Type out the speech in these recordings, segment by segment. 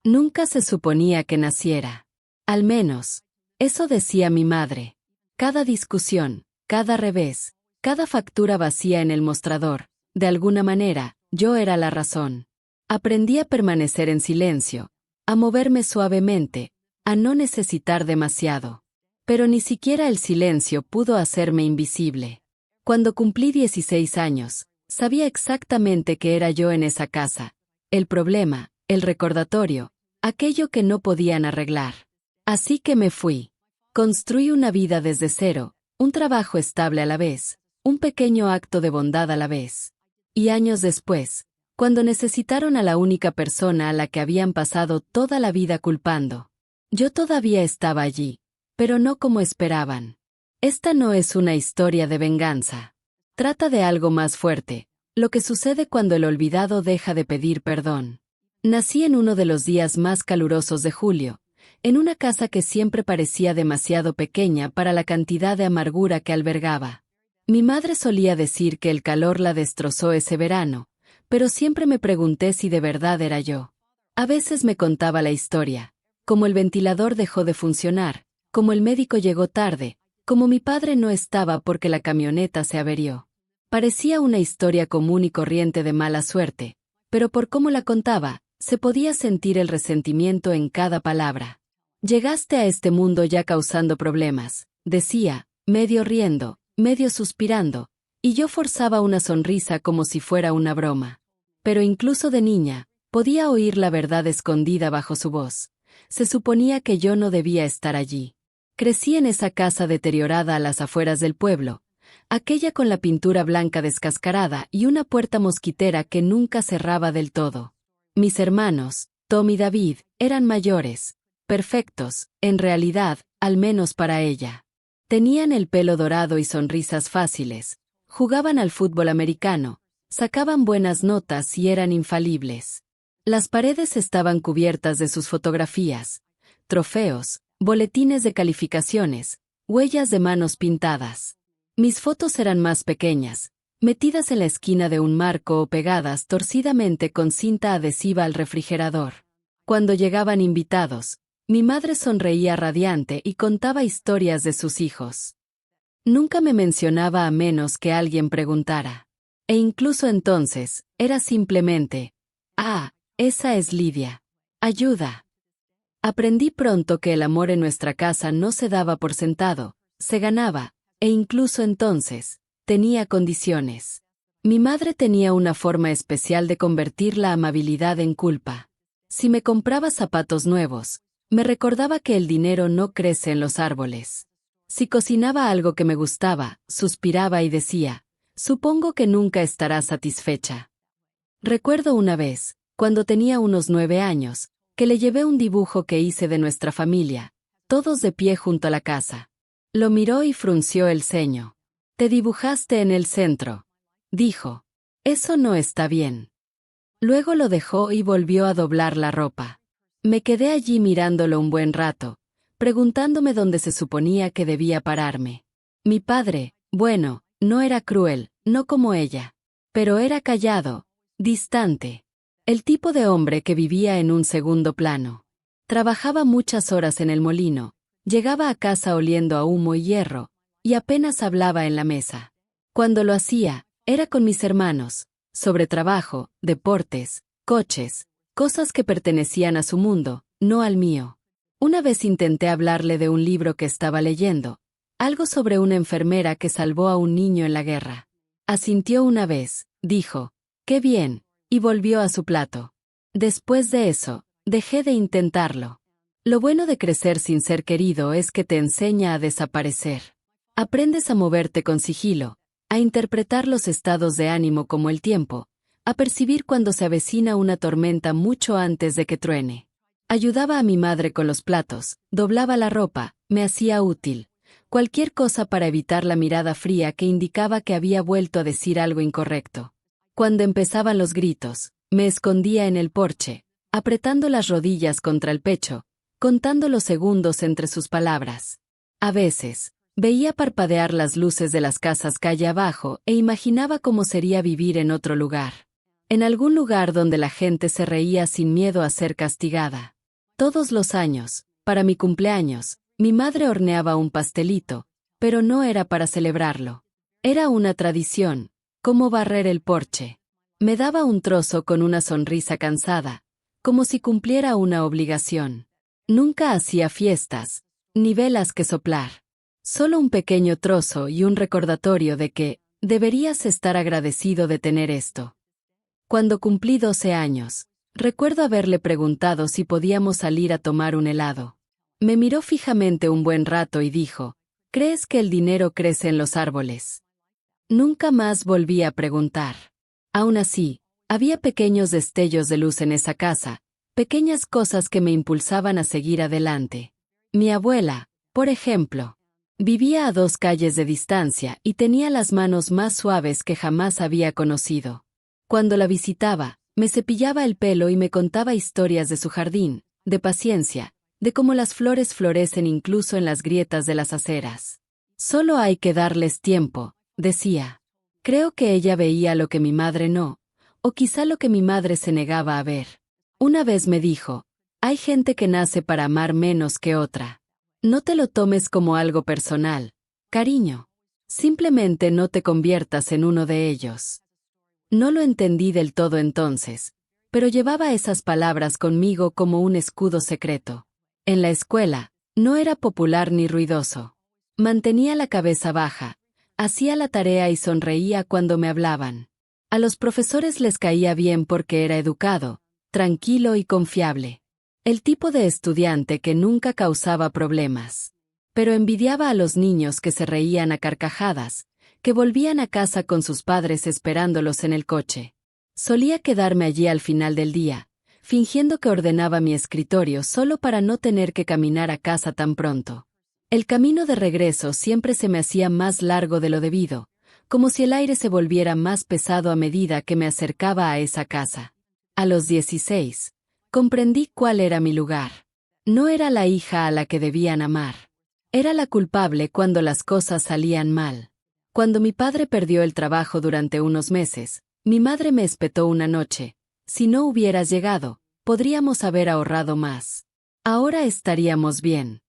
Nunca se suponía que naciera. Al menos, eso decía mi madre. Cada discusión, cada revés, cada factura vacía en el mostrador, de alguna manera, yo era la razón. Aprendí a permanecer en silencio, a moverme suavemente, a no necesitar demasiado. Pero ni siquiera el silencio pudo hacerme invisible. Cuando cumplí 16 años, sabía exactamente que era yo en esa casa. El problema, el recordatorio, aquello que no podían arreglar. Así que me fui. Construí una vida desde cero, un trabajo estable a la vez, un pequeño acto de bondad a la vez. Y años después, cuando necesitaron a la única persona a la que habían pasado toda la vida culpando, yo todavía estaba allí, pero no como esperaban. Esta no es una historia de venganza. Trata de algo más fuerte, lo que sucede cuando el olvidado deja de pedir perdón. Nací en uno de los días más calurosos de julio, en una casa que siempre parecía demasiado pequeña para la cantidad de amargura que albergaba. Mi madre solía decir que el calor la destrozó ese verano, pero siempre me pregunté si de verdad era yo. A veces me contaba la historia, como el ventilador dejó de funcionar, como el médico llegó tarde, como mi padre no estaba porque la camioneta se averió. Parecía una historia común y corriente de mala suerte, pero por cómo la contaba, se podía sentir el resentimiento en cada palabra. Llegaste a este mundo ya causando problemas, decía, medio riendo, medio suspirando, y yo forzaba una sonrisa como si fuera una broma. Pero incluso de niña, podía oír la verdad escondida bajo su voz. Se suponía que yo no debía estar allí. Crecí en esa casa deteriorada a las afueras del pueblo, aquella con la pintura blanca descascarada y una puerta mosquitera que nunca cerraba del todo. Mis hermanos, Tom y David, eran mayores, perfectos, en realidad, al menos para ella. Tenían el pelo dorado y sonrisas fáciles, jugaban al fútbol americano, sacaban buenas notas y eran infalibles. Las paredes estaban cubiertas de sus fotografías, trofeos, boletines de calificaciones, huellas de manos pintadas. Mis fotos eran más pequeñas, metidas en la esquina de un marco o pegadas torcidamente con cinta adhesiva al refrigerador. Cuando llegaban invitados, mi madre sonreía radiante y contaba historias de sus hijos. Nunca me mencionaba a menos que alguien preguntara. E incluso entonces, era simplemente, esa es Lidia. Ayuda. Aprendí pronto que el amor en nuestra casa no se daba por sentado, se ganaba, e incluso entonces, tenía condiciones. Mi madre tenía una forma especial de convertir la amabilidad en culpa. Si me compraba zapatos nuevos, me recordaba que el dinero no crece en los árboles. Si cocinaba algo que me gustaba, suspiraba y decía, supongo que nunca estarás satisfecha. Recuerdo una vez, cuando tenía unos 9 años, que le llevé un dibujo que hice de nuestra familia, todos de pie junto a la casa. Lo miró y frunció el ceño. Te dibujaste en el centro, dijo. Eso no está bien. Luego lo dejó y volvió a doblar la ropa. Me quedé allí mirándolo un buen rato, preguntándome dónde se suponía que debía pararme. Mi padre, bueno, no era cruel, no como ella, pero era callado, distante. El tipo de hombre que vivía en un segundo plano. Trabajaba muchas horas en el molino, llegaba a casa oliendo a humo y hierro, y apenas hablaba en la mesa. Cuando lo hacía, era con mis hermanos, sobre trabajo, deportes, coches, cosas que pertenecían a su mundo, no al mío. Una vez intenté hablarle de un libro que estaba leyendo, algo sobre una enfermera que salvó a un niño en la guerra. Asintió una vez, dijo, «Qué bien», y volvió a su plato. Después de eso, dejé de intentarlo. Lo bueno de crecer sin ser querido es que te enseña a desaparecer. Aprendes a moverte con sigilo, a interpretar los estados de ánimo como el tiempo, a percibir cuando se avecina una tormenta mucho antes de que truene. Ayudaba a mi madre con los platos, doblaba la ropa, me hacía útil. Cualquier cosa para evitar la mirada fría que indicaba que había vuelto a decir algo incorrecto. Cuando empezaban los gritos, me escondía en el porche, apretando las rodillas contra el pecho, contando los segundos entre sus palabras. A veces, veía parpadear las luces de las casas calle abajo e imaginaba cómo sería vivir en otro lugar. en algún lugar donde la gente se reía sin miedo a ser castigada. Todos los años, para mi cumpleaños, mi madre horneaba un pastelito, pero no era para celebrarlo. Era una tradición, como barrer el porche. Me daba un trozo con una sonrisa cansada, como si cumpliera una obligación. Nunca hacía fiestas, ni velas que soplar. Solo un pequeño trozo y un recordatorio de que deberías estar agradecido de tener esto. Cuando cumplí 12 años, recuerdo haberle preguntado si podíamos salir a tomar un helado. Me miró fijamente un buen rato y dijo, ¿crees que el dinero crece en los árboles? Nunca más volví a preguntar. Aún así, había pequeños destellos de luz en esa casa, pequeñas cosas que me impulsaban a seguir adelante. Mi abuela, por ejemplo, vivía a 2 calles de distancia y tenía las manos más suaves que jamás había conocido. Cuando la visitaba, me cepillaba el pelo y me contaba historias de su jardín, de paciencia, de cómo las flores florecen incluso en las grietas de las aceras. Solo hay que darles tiempo, decía. Creo que ella veía lo que mi madre no, o quizá lo que mi madre se negaba a ver. Una vez me dijo, hay gente que nace para amar menos que otra. No te lo tomes como algo personal, cariño. Simplemente no te conviertas en uno de ellos. No lo entendí del todo entonces, pero llevaba esas palabras conmigo como un escudo secreto. En la escuela, no era popular ni ruidoso. Mantenía la cabeza baja, hacía la tarea y sonreía cuando me hablaban. A los profesores les caía bien porque era educado, tranquilo y confiable. El tipo de estudiante que nunca causaba problemas. Pero envidiaba a los niños que se reían a carcajadas, que volvían a casa con sus padres esperándolos en el coche. Solía quedarme allí al final del día, fingiendo que ordenaba mi escritorio solo para no tener que caminar a casa tan pronto. El camino de regreso siempre se me hacía más largo de lo debido, como si el aire se volviera más pesado a medida que me acercaba a esa casa. A los 16, comprendí cuál era mi lugar. No era la hija a la que debían amar. Era la culpable cuando las cosas salían mal. Cuando mi padre perdió el trabajo durante unos meses, mi madre me espetó una noche. Si no hubieras llegado, podríamos haber ahorrado más. Ahora estaríamos bien.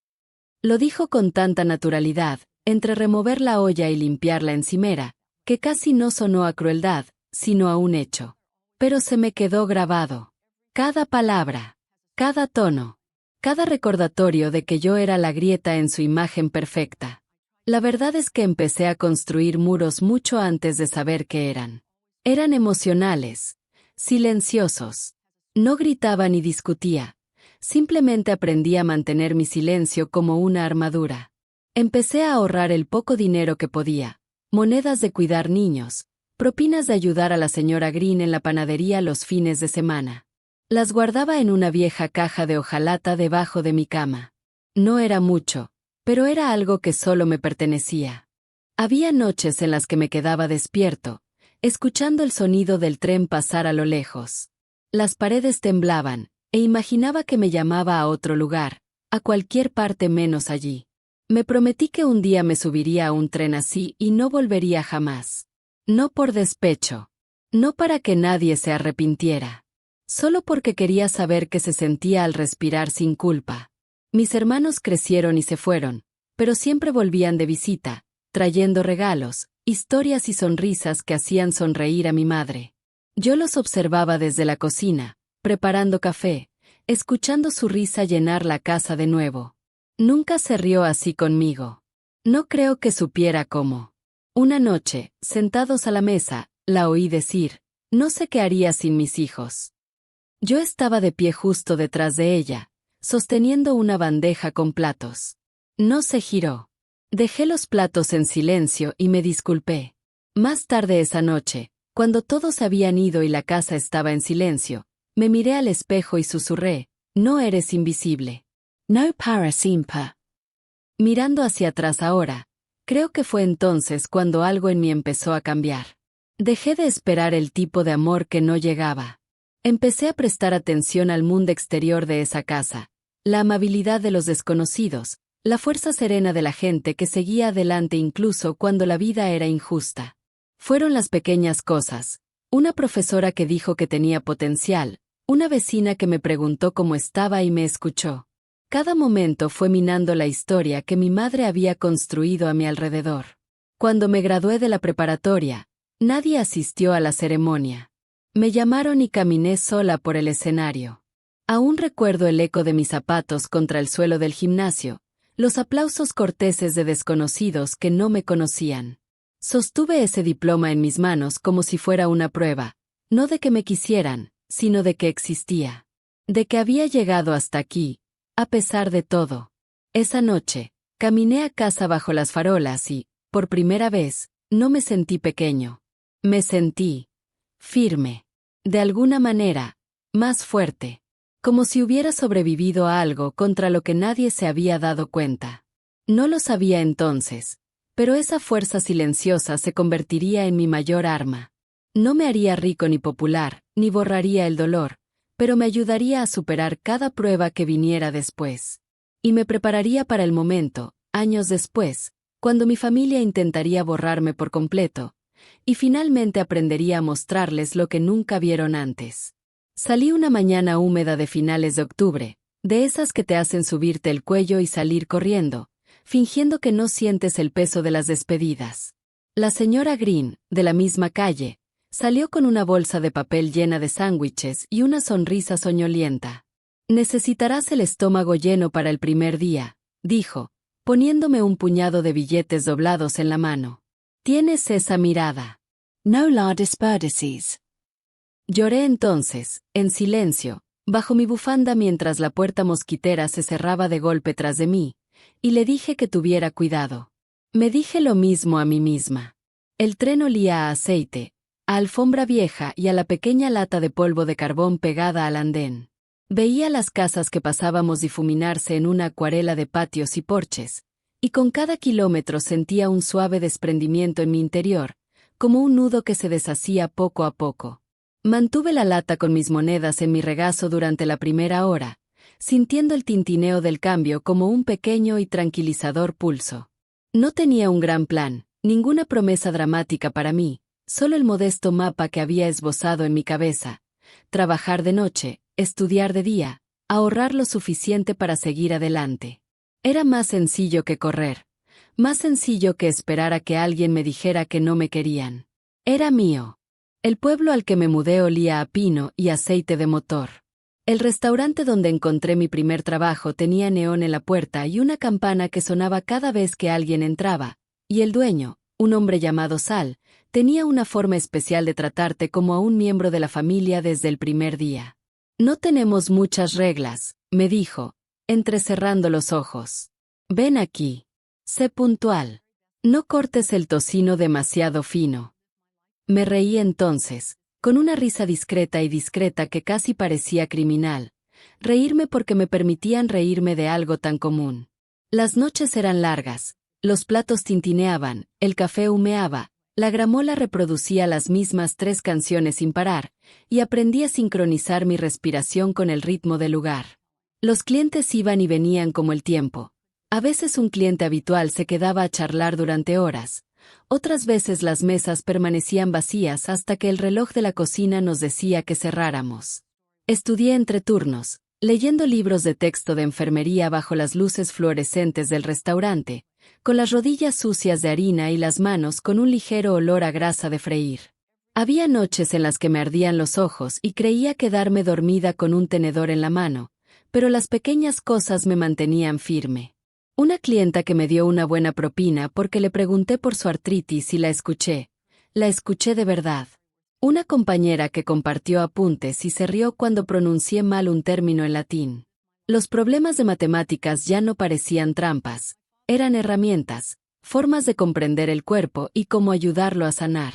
Lo dijo con tanta naturalidad, entre remover la olla y limpiar la encimera, que casi no sonó a crueldad, sino a un hecho. Pero se me quedó grabado. Cada palabra, cada tono, cada recordatorio de que yo era la grieta en su imagen perfecta. La verdad es que empecé a construir muros mucho antes de saber qué eran. Eran emocionales, silenciosos. No gritaba ni discutía. Simplemente aprendí a mantener mi silencio como una armadura. Empecé a ahorrar el poco dinero que podía, monedas de cuidar niños, propinas de ayudar a la señora Green en la panadería los fines de semana. Las guardaba en una vieja caja de hojalata debajo de mi cama. No era mucho, pero era algo que solo me pertenecía. Había noches en las que me quedaba despierto, escuchando el sonido del tren pasar a lo lejos. Las paredes temblaban, e imaginaba que me llamaba a otro lugar, a cualquier parte menos allí. Me prometí que un día me subiría a un tren así y no volvería jamás. No por despecho. No para que nadie se arrepintiera. Solo porque quería saber qué se sentía al respirar sin culpa. Mis hermanos crecieron y se fueron, pero siempre volvían de visita, trayendo regalos, historias y sonrisas que hacían sonreír a mi madre. Yo los observaba desde la cocina, preparando café, escuchando su risa llenar la casa de nuevo. Nunca se rió así conmigo. No creo que supiera cómo. Una noche, sentados a la mesa, la oí decir, no sé qué haría sin mis hijos. Yo estaba de pie justo detrás de ella, sosteniendo una bandeja con platos. No se giró. Dejé los platos en silencio y me disculpé. Más tarde esa noche, cuando todos habían ido y la casa estaba en silencio, me miré al espejo y susurré, no eres invisible. No para siempre. Mirando hacia atrás ahora, creo que fue entonces cuando algo en mí empezó a cambiar. Dejé de esperar el tipo de amor que no llegaba. Empecé a prestar atención al mundo exterior de esa casa, la amabilidad de los desconocidos, la fuerza serena de la gente que seguía adelante incluso cuando la vida era injusta. Fueron las pequeñas cosas, una profesora que dijo que tenía potencial, una vecina que me preguntó cómo estaba y me escuchó. Cada momento fue minando la historia que mi madre había construido a mi alrededor. Cuando me gradué de la preparatoria, nadie asistió a la ceremonia. Me llamaron y caminé sola por el escenario. Aún recuerdo el eco de mis zapatos contra el suelo del gimnasio, los aplausos corteses de desconocidos que no me conocían. Sostuve ese diploma en mis manos como si fuera una prueba, no de que me quisieran, sino de que existía. De que había llegado hasta aquí, a pesar de todo. Esa noche, caminé a casa bajo las farolas y, por primera vez, no me sentí pequeño. Me sentí firme. De alguna manera, más fuerte. Como si hubiera sobrevivido a algo contra lo que nadie se había dado cuenta. No lo sabía entonces, pero esa fuerza silenciosa se convertiría en mi mayor arma. No me haría rico ni popular, ni borraría el dolor, pero me ayudaría a superar cada prueba que viniera después. Y me prepararía para el momento, años después, cuando mi familia intentaría borrarme por completo, y finalmente aprendería a mostrarles lo que nunca vieron antes. Salí una mañana húmeda de finales de octubre, de esas que te hacen subirte el cuello y salir corriendo, fingiendo que no sientes el peso de las despedidas. La señora Green, de la misma calle, salió con una bolsa de papel llena de sándwiches y una sonrisa soñolienta. «Necesitarás el estómago lleno para el primer día», dijo, poniéndome un puñado de billetes doblados en la mano. «Tienes esa mirada. No la desperdicies». Lloré entonces, en silencio, bajo mi bufanda mientras la puerta mosquitera se cerraba de golpe tras de mí, y le dije que tuviera cuidado. Me dije lo mismo a mí misma. El tren olía a aceite, a alfombra vieja y a la pequeña lata de polvo de carbón pegada al andén. Veía las casas que pasábamos difuminarse en una acuarela de patios y porches, y con cada kilómetro sentía un suave desprendimiento en mi interior, como un nudo que se deshacía poco a poco. Mantuve la lata con mis monedas en mi regazo durante la primera hora, sintiendo el tintineo del cambio como un pequeño y tranquilizador pulso. No tenía un gran plan, ninguna promesa dramática para mí, solo el modesto mapa que había esbozado en mi cabeza. Trabajar de noche, estudiar de día, ahorrar lo suficiente para seguir adelante. Era más sencillo que correr, más sencillo que esperar a que alguien me dijera que no me querían. Era mío. El pueblo al que me mudé olía a pino y aceite de motor. El restaurante donde encontré mi primer trabajo tenía neón en la puerta y una campana que sonaba cada vez que alguien entraba, y el dueño, un hombre llamado Sal, tenía una forma especial de tratarte como a un miembro de la familia desde el primer día. «No tenemos muchas reglas», me dijo, entrecerrando los ojos. «Ven aquí. Sé puntual. No cortes el tocino demasiado fino». Me reí entonces, con una risa discreta que casi parecía criminal. Reírme porque me permitían reírme de algo tan común. Las noches eran largas, los platos tintineaban, el café humeaba, la gramola reproducía las mismas 3 canciones sin parar, y aprendí a sincronizar mi respiración con el ritmo del lugar. Los clientes iban y venían como el tiempo. A veces un cliente habitual se quedaba a charlar durante horas. Otras veces las mesas permanecían vacías hasta que el reloj de la cocina nos decía que cerráramos. Estudié entre turnos, leyendo libros de texto de enfermería bajo las luces fluorescentes del restaurante, con las rodillas sucias de harina y las manos con un ligero olor a grasa de freír. Había noches en las que me ardían los ojos y creía quedarme dormida con un tenedor en la mano, pero las pequeñas cosas me mantenían firme. Una clienta que me dio una buena propina porque le pregunté por su artritis y la escuché. La escuché de verdad. Una compañera que compartió apuntes y se rió cuando pronuncié mal un término en latín. Los problemas de matemáticas ya no parecían trampas. Eran herramientas, formas de comprender el cuerpo y cómo ayudarlo a sanar.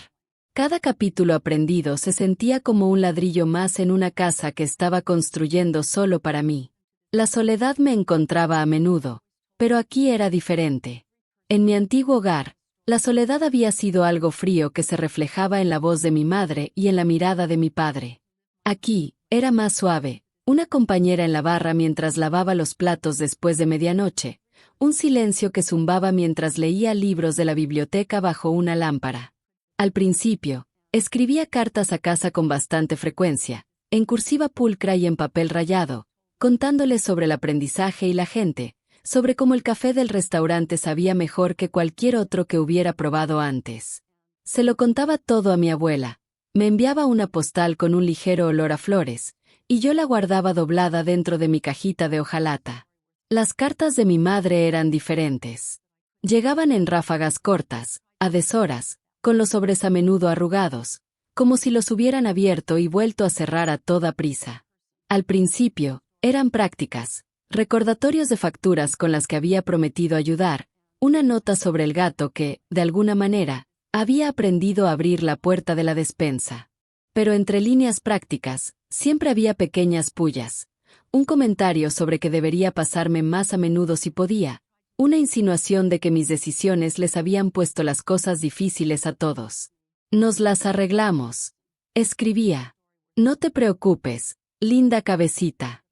Cada capítulo aprendido se sentía como un ladrillo más en una casa que estaba construyendo solo para mí. La soledad me encontraba a menudo. Pero aquí era diferente. En mi antiguo hogar, la soledad había sido algo frío que se reflejaba en la voz de mi madre y en la mirada de mi padre. Aquí, era más suave, una compañera en la barra mientras lavaba los platos después de medianoche, un silencio que zumbaba mientras leía libros de la biblioteca bajo una lámpara. Al principio, Escribía cartas a casa con bastante frecuencia, en cursiva pulcra y en papel rayado, contándoles sobre el aprendizaje y la gente, sobre cómo el café del restaurante sabía mejor que cualquier otro que hubiera probado antes. Se lo contaba todo a mi abuela. Me enviaba una postal con un ligero olor a flores, y yo la guardaba doblada dentro de mi cajita de hojalata. Las cartas de mi madre eran diferentes. Llegaban en ráfagas cortas, a deshoras, con los sobres a menudo arrugados, como si los hubieran abierto y vuelto a cerrar a toda prisa. Al principio, eran prácticas, recordatorios de facturas con las que había prometido ayudar, una nota sobre el gato que, de alguna manera, había aprendido a abrir la puerta de la despensa. Pero entre líneas prácticas, siempre había pequeñas pullas, un comentario sobre que debería pasarme más a menudo si podía, una insinuación de que mis decisiones les habían puesto las cosas difíciles a todos. Nos las arreglamos. Escribía. No te preocupes, linda cabecita.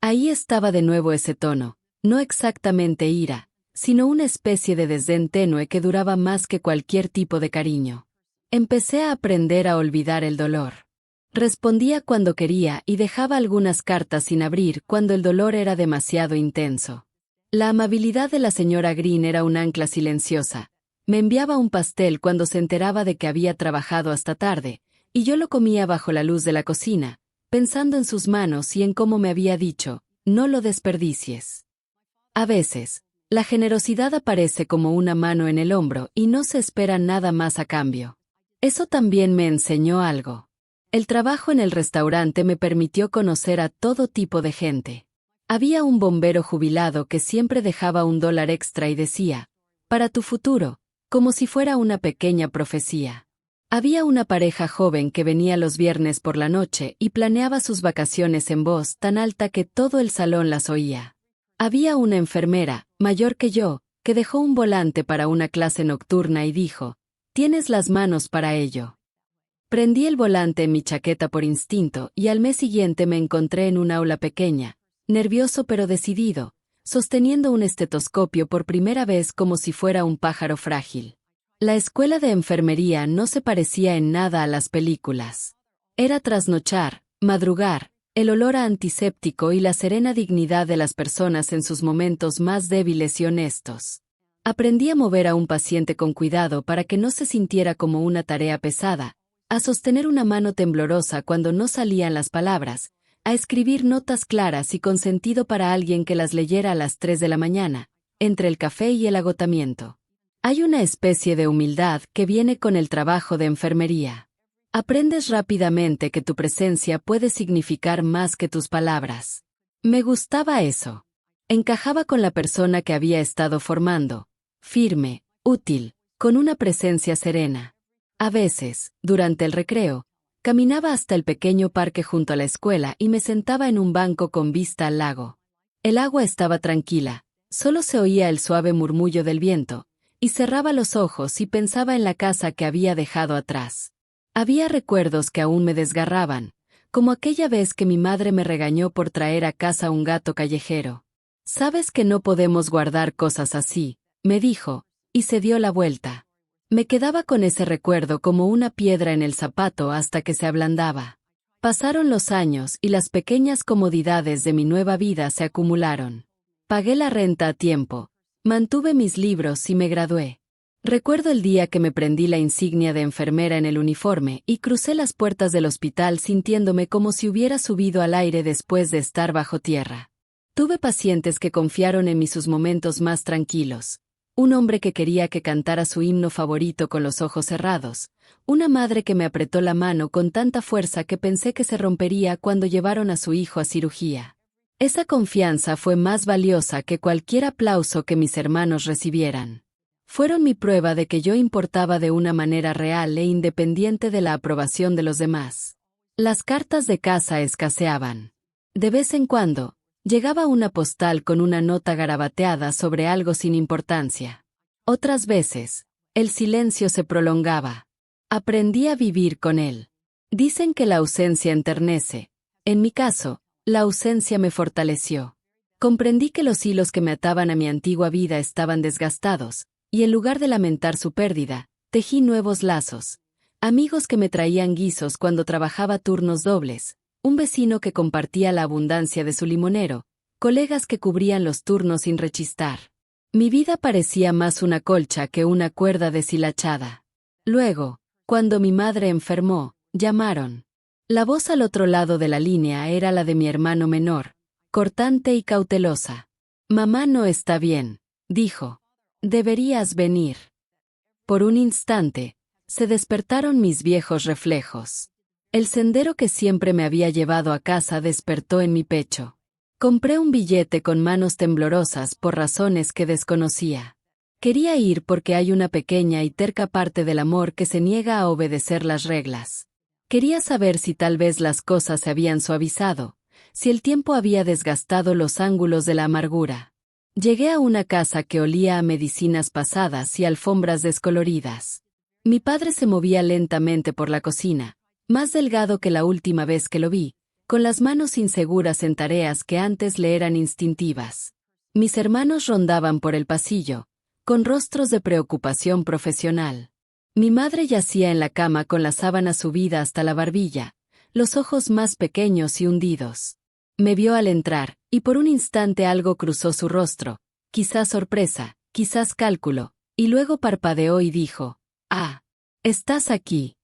Ahí estaba de nuevo ese tono, no exactamente ira, sino una especie de desdén tenue que duraba más que cualquier tipo de cariño. Empecé a aprender a olvidar el dolor. Respondía cuando quería y dejaba algunas cartas sin abrir cuando el dolor era demasiado intenso. La amabilidad de la señora Green era un ancla silenciosa. Me enviaba un pastel cuando se enteraba de que había trabajado hasta tarde, y yo lo comía bajo la luz de la cocina, pensando en sus manos y en cómo me había dicho, no lo desperdicies. A veces, la generosidad aparece como una mano en el hombro y no se espera nada más a cambio. Eso también me enseñó algo. El trabajo en el restaurante me permitió conocer a todo tipo de gente. Había un bombero jubilado que siempre dejaba $1 extra y decía, para tu futuro, como si fuera una pequeña profecía. Había una pareja joven que venía los viernes por la noche y planeaba sus vacaciones en voz tan alta que todo el salón las oía. Había una enfermera, mayor que yo, que dejó un volante para una clase nocturna y dijo, «Tienes las manos para ello». Prendí el volante en mi chaqueta por instinto y al mes siguiente me encontré en un aula pequeña, nervioso pero decidido, sosteniendo un estetoscopio por primera vez como si fuera un pájaro frágil. La escuela de enfermería no se parecía en nada a las películas. Era trasnochar, madrugar, el olor a antiséptico y la serena dignidad de las personas en sus momentos más débiles y honestos. Aprendí a mover a un paciente con cuidado para que no se sintiera como una tarea pesada, a sostener una mano temblorosa cuando no salían las palabras, a escribir notas claras y con sentido para alguien que las leyera a las 3 de la mañana, entre el café y el agotamiento. Hay una especie de humildad que viene con el trabajo de enfermería. Aprendes rápidamente que tu presencia puede significar más que tus palabras. Me gustaba eso. Encajaba con la persona que había estado formando, firme, útil, con una presencia serena. A veces, durante el recreo, caminaba hasta el pequeño parque junto a la escuela y me sentaba en un banco con vista al lago. El agua estaba tranquila, solo se oía el suave murmullo del viento, y cerraba los ojos y pensaba en la casa que había dejado atrás. Había recuerdos que aún me desgarraban, como aquella vez que mi madre me regañó por traer a casa un gato callejero. «Sabes que no podemos guardar cosas así», me dijo, y se dio la vuelta. Me quedaba con ese recuerdo como una piedra en el zapato hasta que se ablandaba. Pasaron los años y las pequeñas comodidades de mi nueva vida se acumularon. Pagué la renta a tiempo, mantuve mis libros y me gradué. Recuerdo el día que me prendí la insignia de enfermera en el uniforme y crucé las puertas del hospital sintiéndome como si hubiera subido al aire después de estar bajo tierra. Tuve pacientes que confiaron en mí sus momentos más tranquilos. Un hombre que quería que cantara su himno favorito con los ojos cerrados, una madre que me apretó la mano con tanta fuerza que pensé que se rompería cuando llevaron a su hijo a cirugía. Esa confianza fue más valiosa que cualquier aplauso que mis hermanos recibieran. Fueron mi prueba de que yo importaba de una manera real e independiente de la aprobación de los demás. Las cartas de casa escaseaban. De vez en cuando, llegaba una postal con una nota garabateada sobre algo sin importancia. Otras veces, el silencio se prolongaba. Aprendí a vivir con él. Dicen que la ausencia enternece. En mi caso, la ausencia me fortaleció. Comprendí que los hilos que me ataban a mi antigua vida estaban desgastados, y en lugar de lamentar su pérdida, tejí nuevos lazos. Amigos que me traían guisos cuando trabajaba turnos dobles, un vecino que compartía la abundancia de su limonero, colegas que cubrían los turnos sin rechistar. Mi vida parecía más una colcha que una cuerda deshilachada. Luego, cuando mi madre enfermó, llamaron. La voz al otro lado de la línea era la de mi hermano menor, cortante y cautelosa. «Mamá no está bien», dijo. «Deberías venir». Por un instante, se despertaron mis viejos reflejos. El sendero que siempre me había llevado a casa despertó en mi pecho. Compré un billete con manos temblorosas por razones que desconocía. Quería ir porque hay una pequeña y terca parte del amor que se niega a obedecer las reglas. Quería saber si tal vez las cosas se habían suavizado, si el tiempo había desgastado los ángulos de la amargura. Llegué a una casa que olía a medicinas pasadas y alfombras descoloridas. Mi padre se movía lentamente por la cocina, más delgado que la última vez que lo vi, con las manos inseguras en tareas que antes le eran instintivas. Mis hermanos rondaban por el pasillo, con rostros de preocupación profesional. Mi madre yacía en la cama con la sábana subida hasta la barbilla, los ojos más pequeños y hundidos. Me vio al entrar, y por un instante algo cruzó su rostro, quizás sorpresa, quizás cálculo, y luego parpadeó y dijo: «Ah, estás aquí».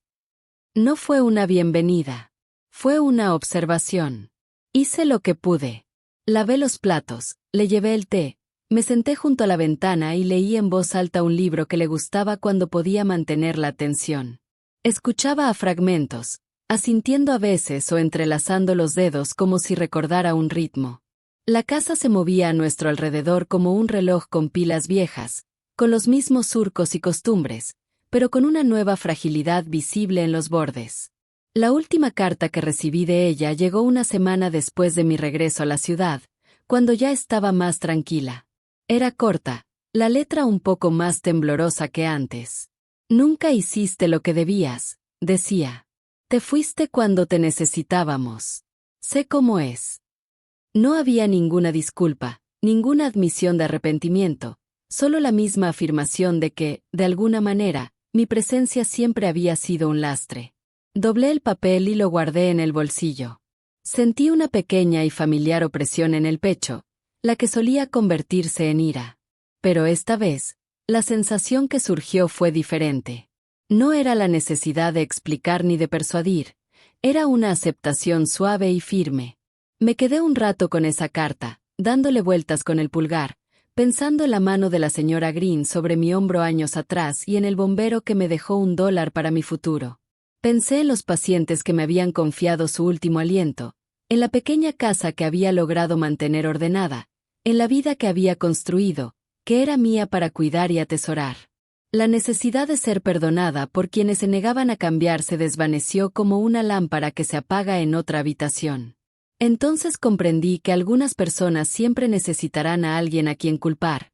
No fue una bienvenida. Fue una observación. Hice lo que pude. Lavé los platos, le llevé el té, me senté junto a la ventana y leí en voz alta un libro que le gustaba cuando podía mantener la atención. Escuchaba a fragmentos, asintiendo a veces o entrelazando los dedos como si recordara un ritmo. La casa se movía a nuestro alrededor como un reloj con pilas viejas, con los mismos surcos y costumbres, pero con una nueva fragilidad visible en los bordes. La última carta que recibí de ella llegó una semana después de mi regreso a la ciudad, cuando ya estaba más tranquila. Era corta, la letra un poco más temblorosa que antes. «Nunca hiciste lo que debías», decía. «Te fuiste cuando te necesitábamos. Sé cómo es». No había ninguna disculpa, ninguna admisión de arrepentimiento, solo la misma afirmación de que, de alguna manera, mi presencia siempre había sido un lastre. Doblé el papel y lo guardé en el bolsillo. Sentí una pequeña y familiar opresión en el pecho, la que solía convertirse en ira. Pero esta vez, la sensación que surgió fue diferente. No era la necesidad de explicar ni de persuadir, era una aceptación suave y firme. Me quedé un rato con esa carta, dándole vueltas con el pulgar, pensando en la mano de la señora Green sobre mi hombro años atrás y en el bombero que me dejó $1 para mi futuro. Pensé en los pacientes que me habían confiado su último aliento, en la pequeña casa que había logrado mantener ordenada, en la vida que había construido, que era mía para cuidar y atesorar. La necesidad de ser perdonada por quienes se negaban a cambiar se desvaneció como una lámpara que se apaga en otra habitación. Entonces comprendí que algunas personas siempre necesitarán a alguien a quien culpar.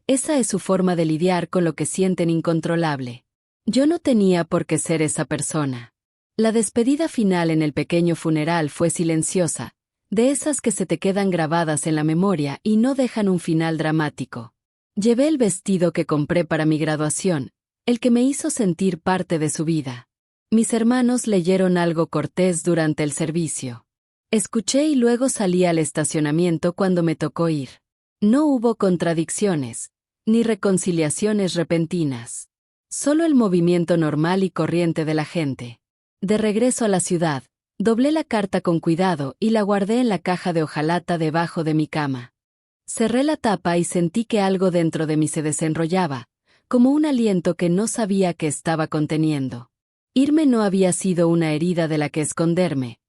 Esa es su forma de lidiar con lo que sienten incontrolable. Yo no tenía por qué ser esa persona. La despedida final en el pequeño funeral fue silenciosa, de esas que se te quedan grabadas en la memoria y no dejan un final dramático. Llevé el vestido que compré para mi graduación, el que me hizo sentir parte de su vida. Mis hermanos leyeron algo cortés durante el servicio. Escuché y luego salí al estacionamiento cuando me tocó ir. No hubo contradicciones, ni reconciliaciones repentinas. Solo el movimiento normal y corriente de la gente. De regreso a la ciudad, doblé la carta con cuidado y la guardé en la caja de hojalata debajo de mi cama. Cerré la tapa y sentí que algo dentro de mí se desenrollaba, como un aliento que no sabía que estaba conteniendo. Irme no había sido una herida de la que esconderme.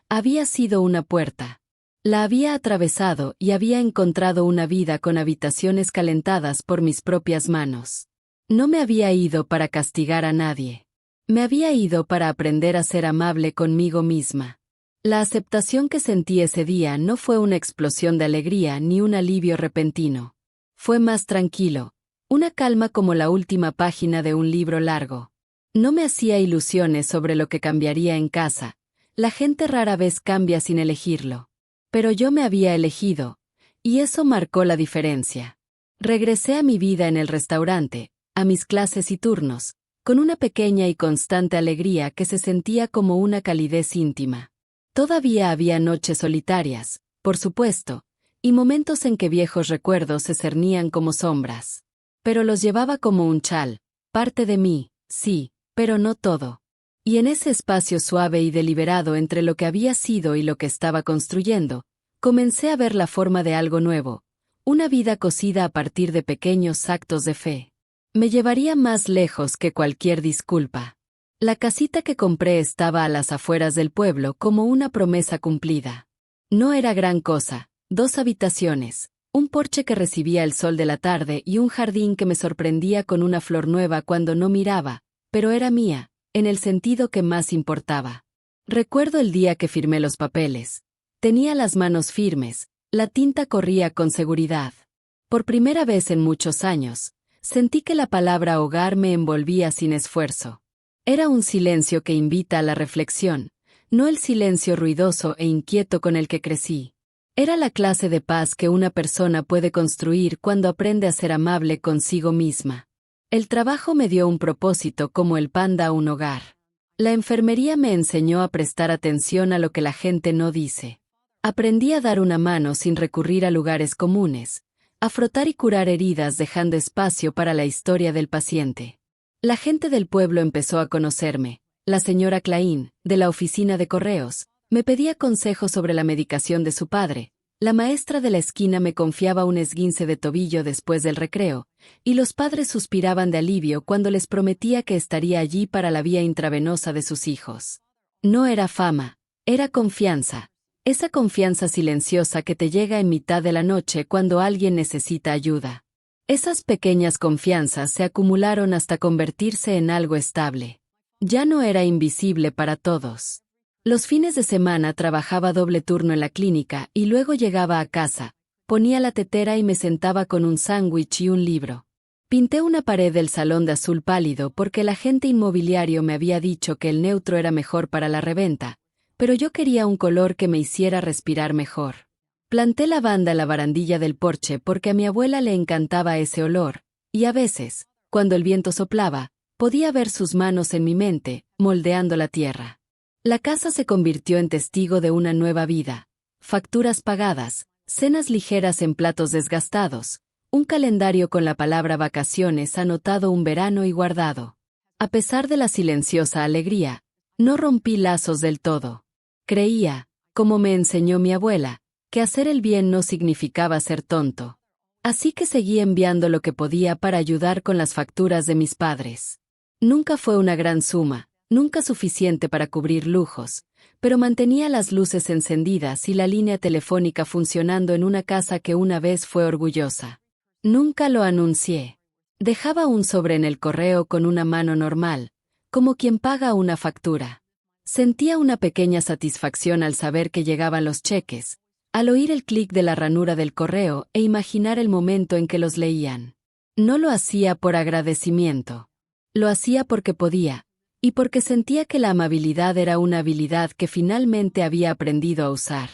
Había sido una puerta. La había atravesado y había encontrado una vida con habitaciones calentadas por mis propias manos. No me había ido para castigar a nadie. Me había ido para aprender a ser amable conmigo misma. La aceptación que sentí ese día no fue una explosión de alegría ni un alivio repentino. Fue más tranquilo, una calma como la última página de un libro largo. No me hacía ilusiones sobre lo que cambiaría en casa. La gente rara vez cambia sin elegirlo. Pero yo me había elegido, y eso marcó la diferencia. Regresé a mi vida en el restaurante, a mis clases y turnos, con una pequeña y constante alegría que se sentía como una calidez íntima. Todavía había noches solitarias, por supuesto, y momentos en que viejos recuerdos se cernían como sombras. Pero los llevaba como un chal, parte de mí, sí, pero no todo. Y en ese espacio suave y deliberado entre lo que había sido y lo que estaba construyendo, comencé a ver la forma de algo nuevo, una vida cosida a partir de pequeños actos de fe. Me llevaría más lejos que cualquier disculpa. La casita que compré estaba a las afueras del pueblo como una promesa cumplida. No era gran cosa, 2 habitaciones, un porche que recibía el sol de la tarde y un jardín que me sorprendía con una flor nueva cuando no miraba, pero era mía, en el sentido que más importaba. Recuerdo el día que firmé los papeles. Tenía las manos firmes, la tinta corría con seguridad. Por primera vez en muchos años, sentí que la palabra hogar me envolvía sin esfuerzo. Era un silencio que invita a la reflexión, no el silencio ruidoso e inquieto con el que crecí. Era la clase de paz que una persona puede construir cuando aprende a ser amable consigo misma. El trabajo me dio un propósito como el pan da un hogar. La enfermería me enseñó a prestar atención a lo que la gente no dice. Aprendí a dar una mano sin recurrir a lugares comunes, a frotar y curar heridas dejando espacio para la historia del paciente. La gente del pueblo empezó a conocerme. La señora Klein, de la oficina de correos, me pedía consejos sobre la medicación de su padre. La maestra de la esquina me confiaba un esguince de tobillo después del recreo, y los padres suspiraban de alivio cuando les prometía que estaría allí para la vía intravenosa de sus hijos. No era fama, era confianza. Esa confianza silenciosa que te llega en mitad de la noche cuando alguien necesita ayuda. Esas pequeñas confianzas se acumularon hasta convertirse en algo estable. Ya no era invisible para todos. Los fines de semana trabajaba doble turno en la clínica y luego llegaba a casa, ponía la tetera y me sentaba con un sándwich y un libro. Pinté una pared del salón de azul pálido porque el agente inmobiliario me había dicho que el neutro era mejor para la reventa, pero yo quería un color que me hiciera respirar mejor. Planté lavanda en la barandilla del porche porque a mi abuela le encantaba ese olor, y a veces, cuando el viento soplaba, podía ver sus manos en mi mente, moldeando la tierra. La casa se convirtió en testigo de una nueva vida. Facturas pagadas, cenas ligeras en platos desgastados, un calendario con la palabra vacaciones anotado un verano y guardado. A pesar de la silenciosa alegría, no rompí lazos del todo. Creía, como me enseñó mi abuela, que hacer el bien no significaba ser tonto. Así que seguí enviando lo que podía para ayudar con las facturas de mis padres. Nunca fue una gran suma, nunca suficiente para cubrir lujos, pero mantenía las luces encendidas y la línea telefónica funcionando en una casa que una vez fue orgullosa. Nunca lo anuncié. Dejaba un sobre en el correo con una mano normal, como quien paga una factura. Sentía una pequeña satisfacción al saber que llegaban los cheques, al oír el clic de la ranura del correo e imaginar el momento en que los leían. No lo hacía por agradecimiento. Lo hacía porque podía, y porque sentía que la amabilidad era una habilidad que finalmente había aprendido a usar.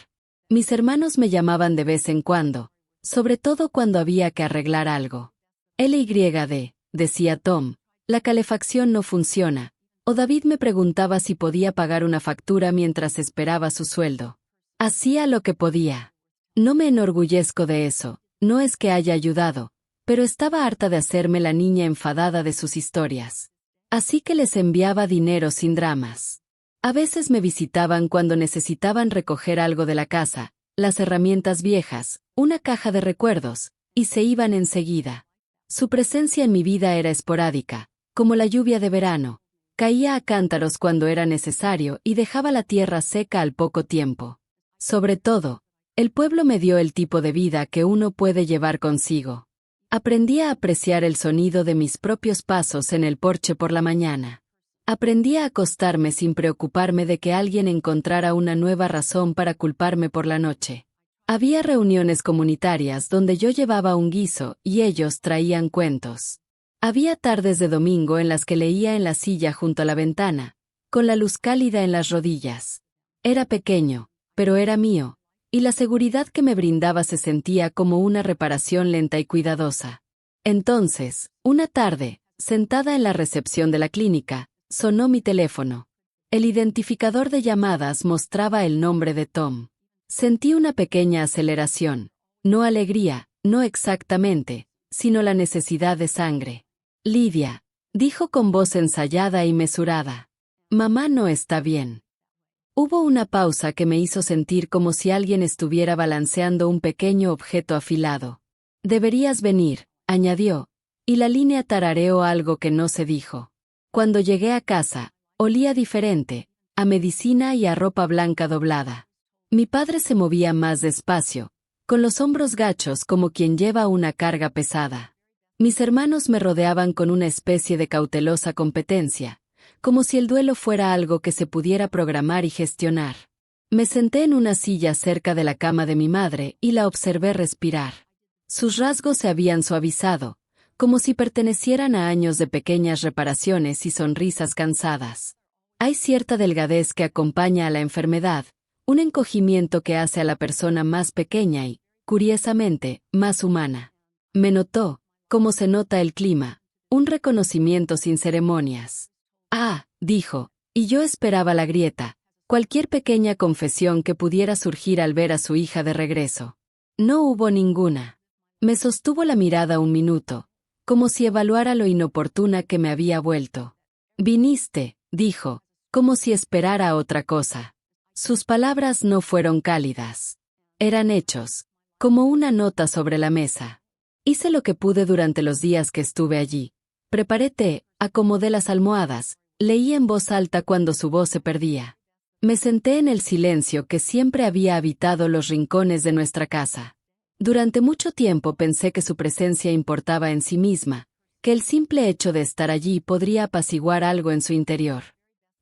Mis hermanos me llamaban de vez en cuando, sobre todo cuando había que arreglar algo. LYD, decía Tom, la calefacción no funciona, o David me preguntaba si podía pagar una factura mientras esperaba su sueldo. Hacía lo que podía. No me enorgullezco de eso, no es que haya ayudado, pero estaba harta de hacerme la niña enfadada de sus historias. Así que les enviaba dinero sin dramas. A veces me visitaban cuando necesitaban recoger algo de la casa, las herramientas viejas, una caja de recuerdos, y se iban enseguida. Su presencia en mi vida era esporádica, como la lluvia de verano. Caía a cántaros cuando era necesario y dejaba la tierra seca al poco tiempo. Sobre todo, el pueblo me dio el tipo de vida que uno puede llevar consigo. Aprendí a apreciar el sonido de mis propios pasos en el porche por la mañana. Aprendí a acostarme sin preocuparme de que alguien encontrara una nueva razón para culparme por la noche. Había reuniones comunitarias donde yo llevaba un guiso y ellos traían cuentos. Había tardes de domingo en las que leía en la silla junto a la ventana, con la luz cálida en las rodillas. Era pequeño, pero era mío, y la seguridad que me brindaba se sentía como una reparación lenta y cuidadosa. Entonces, una tarde, sentada en la recepción de la clínica, sonó mi teléfono. El identificador de llamadas mostraba el nombre de Tom. Sentí una pequeña aceleración. No alegría, no exactamente, sino la necesidad de sangre. Lidia, dijo con voz ensayada y mesurada. Mamá no está bien. Hubo una pausa que me hizo sentir como si alguien estuviera balanceando un pequeño objeto afilado. Deberías venir, añadió, y la línea tarareó algo que no se dijo. Cuando llegué a casa, olía diferente, a medicina y a ropa blanca doblada. Mi padre se movía más despacio, con los hombros gachos como quien lleva una carga pesada. Mis hermanos me rodeaban con una especie de cautelosa competencia, como si el duelo fuera algo que se pudiera programar y gestionar. Me senté en una silla cerca de la cama de mi madre y la observé respirar. Sus rasgos se habían suavizado, como si pertenecieran a años de pequeñas reparaciones y sonrisas cansadas. Hay cierta delgadez que acompaña a la enfermedad, un encogimiento que hace a la persona más pequeña y, curiosamente, más humana. Me notó, como se nota el clima, un reconocimiento sin ceremonias. Ah, dijo, y yo esperaba la grieta, cualquier pequeña confesión que pudiera surgir al ver a su hija de regreso. No hubo ninguna. Me sostuvo la mirada un minuto, como si evaluara lo inoportuna que me había vuelto. Viniste, dijo, como si esperara otra cosa. Sus palabras no fueron cálidas. Eran hechos, como una nota sobre la mesa. Hice lo que pude durante los días que estuve allí. Preparé té, acomodé las almohadas, leí en voz alta cuando su voz se perdía. Me senté en el silencio que siempre había habitado los rincones de nuestra casa. Durante mucho tiempo pensé que su presencia importaba en sí misma, que el simple hecho de estar allí podría apaciguar algo en su interior.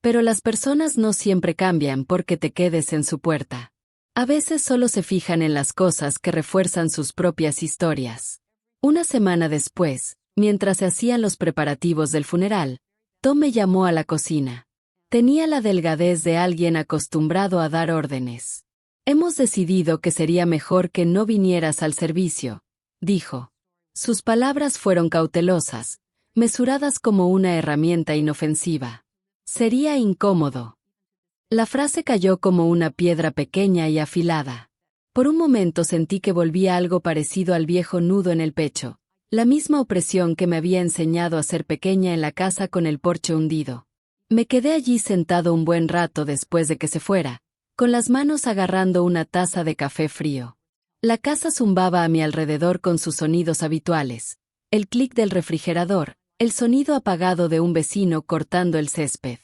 Pero las personas no siempre cambian porque te quedes en su puerta. A veces solo se fijan en las cosas que refuerzan sus propias historias. Una semana después, mientras se hacían los preparativos del funeral, Tom me llamó a la cocina. Tenía la delgadez de alguien acostumbrado a dar órdenes. Hemos decidido que sería mejor que no vinieras al servicio, dijo. Sus palabras fueron cautelosas, mesuradas como una herramienta inofensiva. Sería incómodo. La frase cayó como una piedra pequeña y afilada. Por un momento sentí que volvía algo parecido al viejo nudo en el pecho, la misma opresión que me había enseñado a ser pequeña en la casa con el porche hundido. Me quedé allí sentado un buen rato después de que se fuera, con las manos agarrando una taza de café frío. La casa zumbaba a mi alrededor con sus sonidos habituales, el clic del refrigerador, el sonido apagado de un vecino cortando el césped.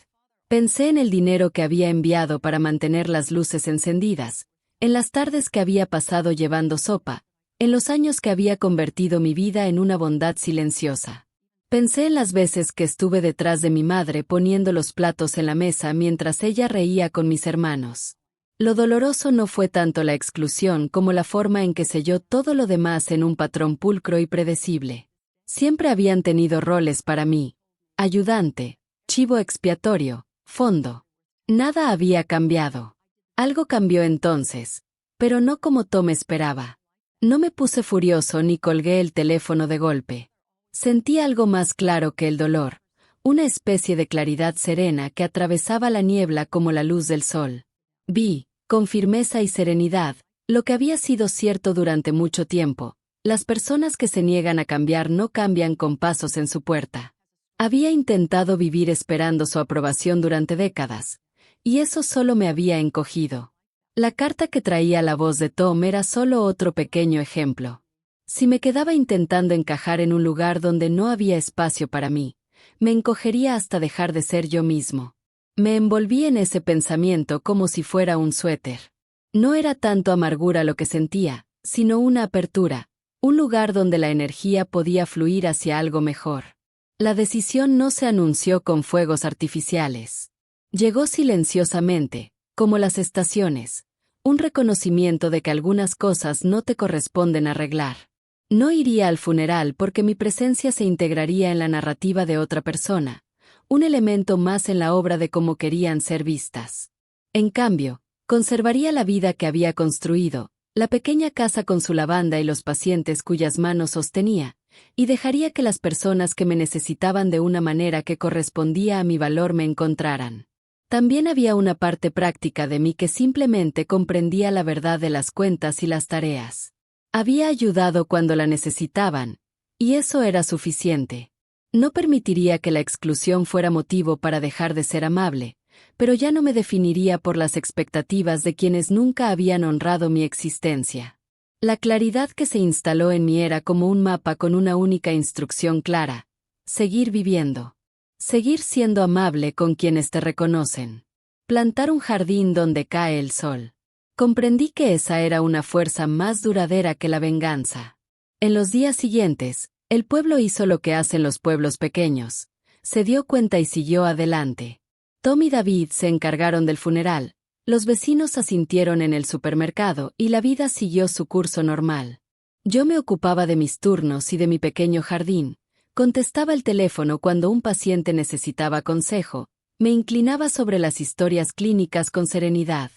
Pensé en el dinero que había enviado para mantener las luces encendidas, en las tardes que había pasado llevando sopa, en los años que había convertido mi vida en una bondad silenciosa. Pensé en las veces que estuve detrás de mi madre poniendo los platos en la mesa mientras ella reía con mis hermanos. Lo doloroso no fue tanto la exclusión como la forma en que selló todo lo demás en un patrón pulcro y predecible. Siempre habían tenido roles para mí: ayudante, chivo expiatorio, fondo. Nada había cambiado. Algo cambió entonces, pero no como Tom esperaba. No me puse furioso ni colgué el teléfono de golpe. Sentí algo más claro que el dolor, una especie de claridad serena que atravesaba la niebla como la luz del sol. Vi, con firmeza y serenidad, lo que había sido cierto durante mucho tiempo: las personas que se niegan a cambiar no cambian con pasos en su puerta. Había intentado vivir esperando su aprobación durante décadas, y eso solo me había encogido. La carta que traía la voz de Tom era solo otro pequeño ejemplo. Si me quedaba intentando encajar en un lugar donde no había espacio para mí, me encogería hasta dejar de ser yo mismo. Me envolví en ese pensamiento como si fuera un suéter. No era tanto amargura lo que sentía, sino una apertura, un lugar donde la energía podía fluir hacia algo mejor. La decisión no se anunció con fuegos artificiales. Llegó silenciosamente, como las estaciones, un reconocimiento de que algunas cosas no te corresponden arreglar. No iría al funeral porque mi presencia se integraría en la narrativa de otra persona, un elemento más en la obra de cómo querían ser vistas. En cambio, conservaría la vida que había construido, la pequeña casa con su lavanda y los pacientes cuyas manos sostenía, y dejaría que las personas que me necesitaban de una manera que correspondía a mi valor me encontraran. También había una parte práctica de mí que simplemente comprendía la verdad de las cuentas y las tareas. Había ayudado cuando la necesitaban, y eso era suficiente. No permitiría que la exclusión fuera motivo para dejar de ser amable, pero ya no me definiría por las expectativas de quienes nunca habían honrado mi existencia. La claridad que se instaló en mí era como un mapa con una única instrucción clara: seguir viviendo. Seguir siendo amable con quienes te reconocen. Plantar un jardín donde cae el sol. Comprendí que esa era una fuerza más duradera que la venganza. En los días siguientes, el pueblo hizo lo que hacen los pueblos pequeños. Se dio cuenta y siguió adelante. Tom y David se encargaron del funeral, los vecinos asintieron en el supermercado y la vida siguió su curso normal. Yo me ocupaba de mis turnos y de mi pequeño jardín, contestaba el teléfono cuando un paciente necesitaba consejo, me inclinaba sobre las historias clínicas con serenidad.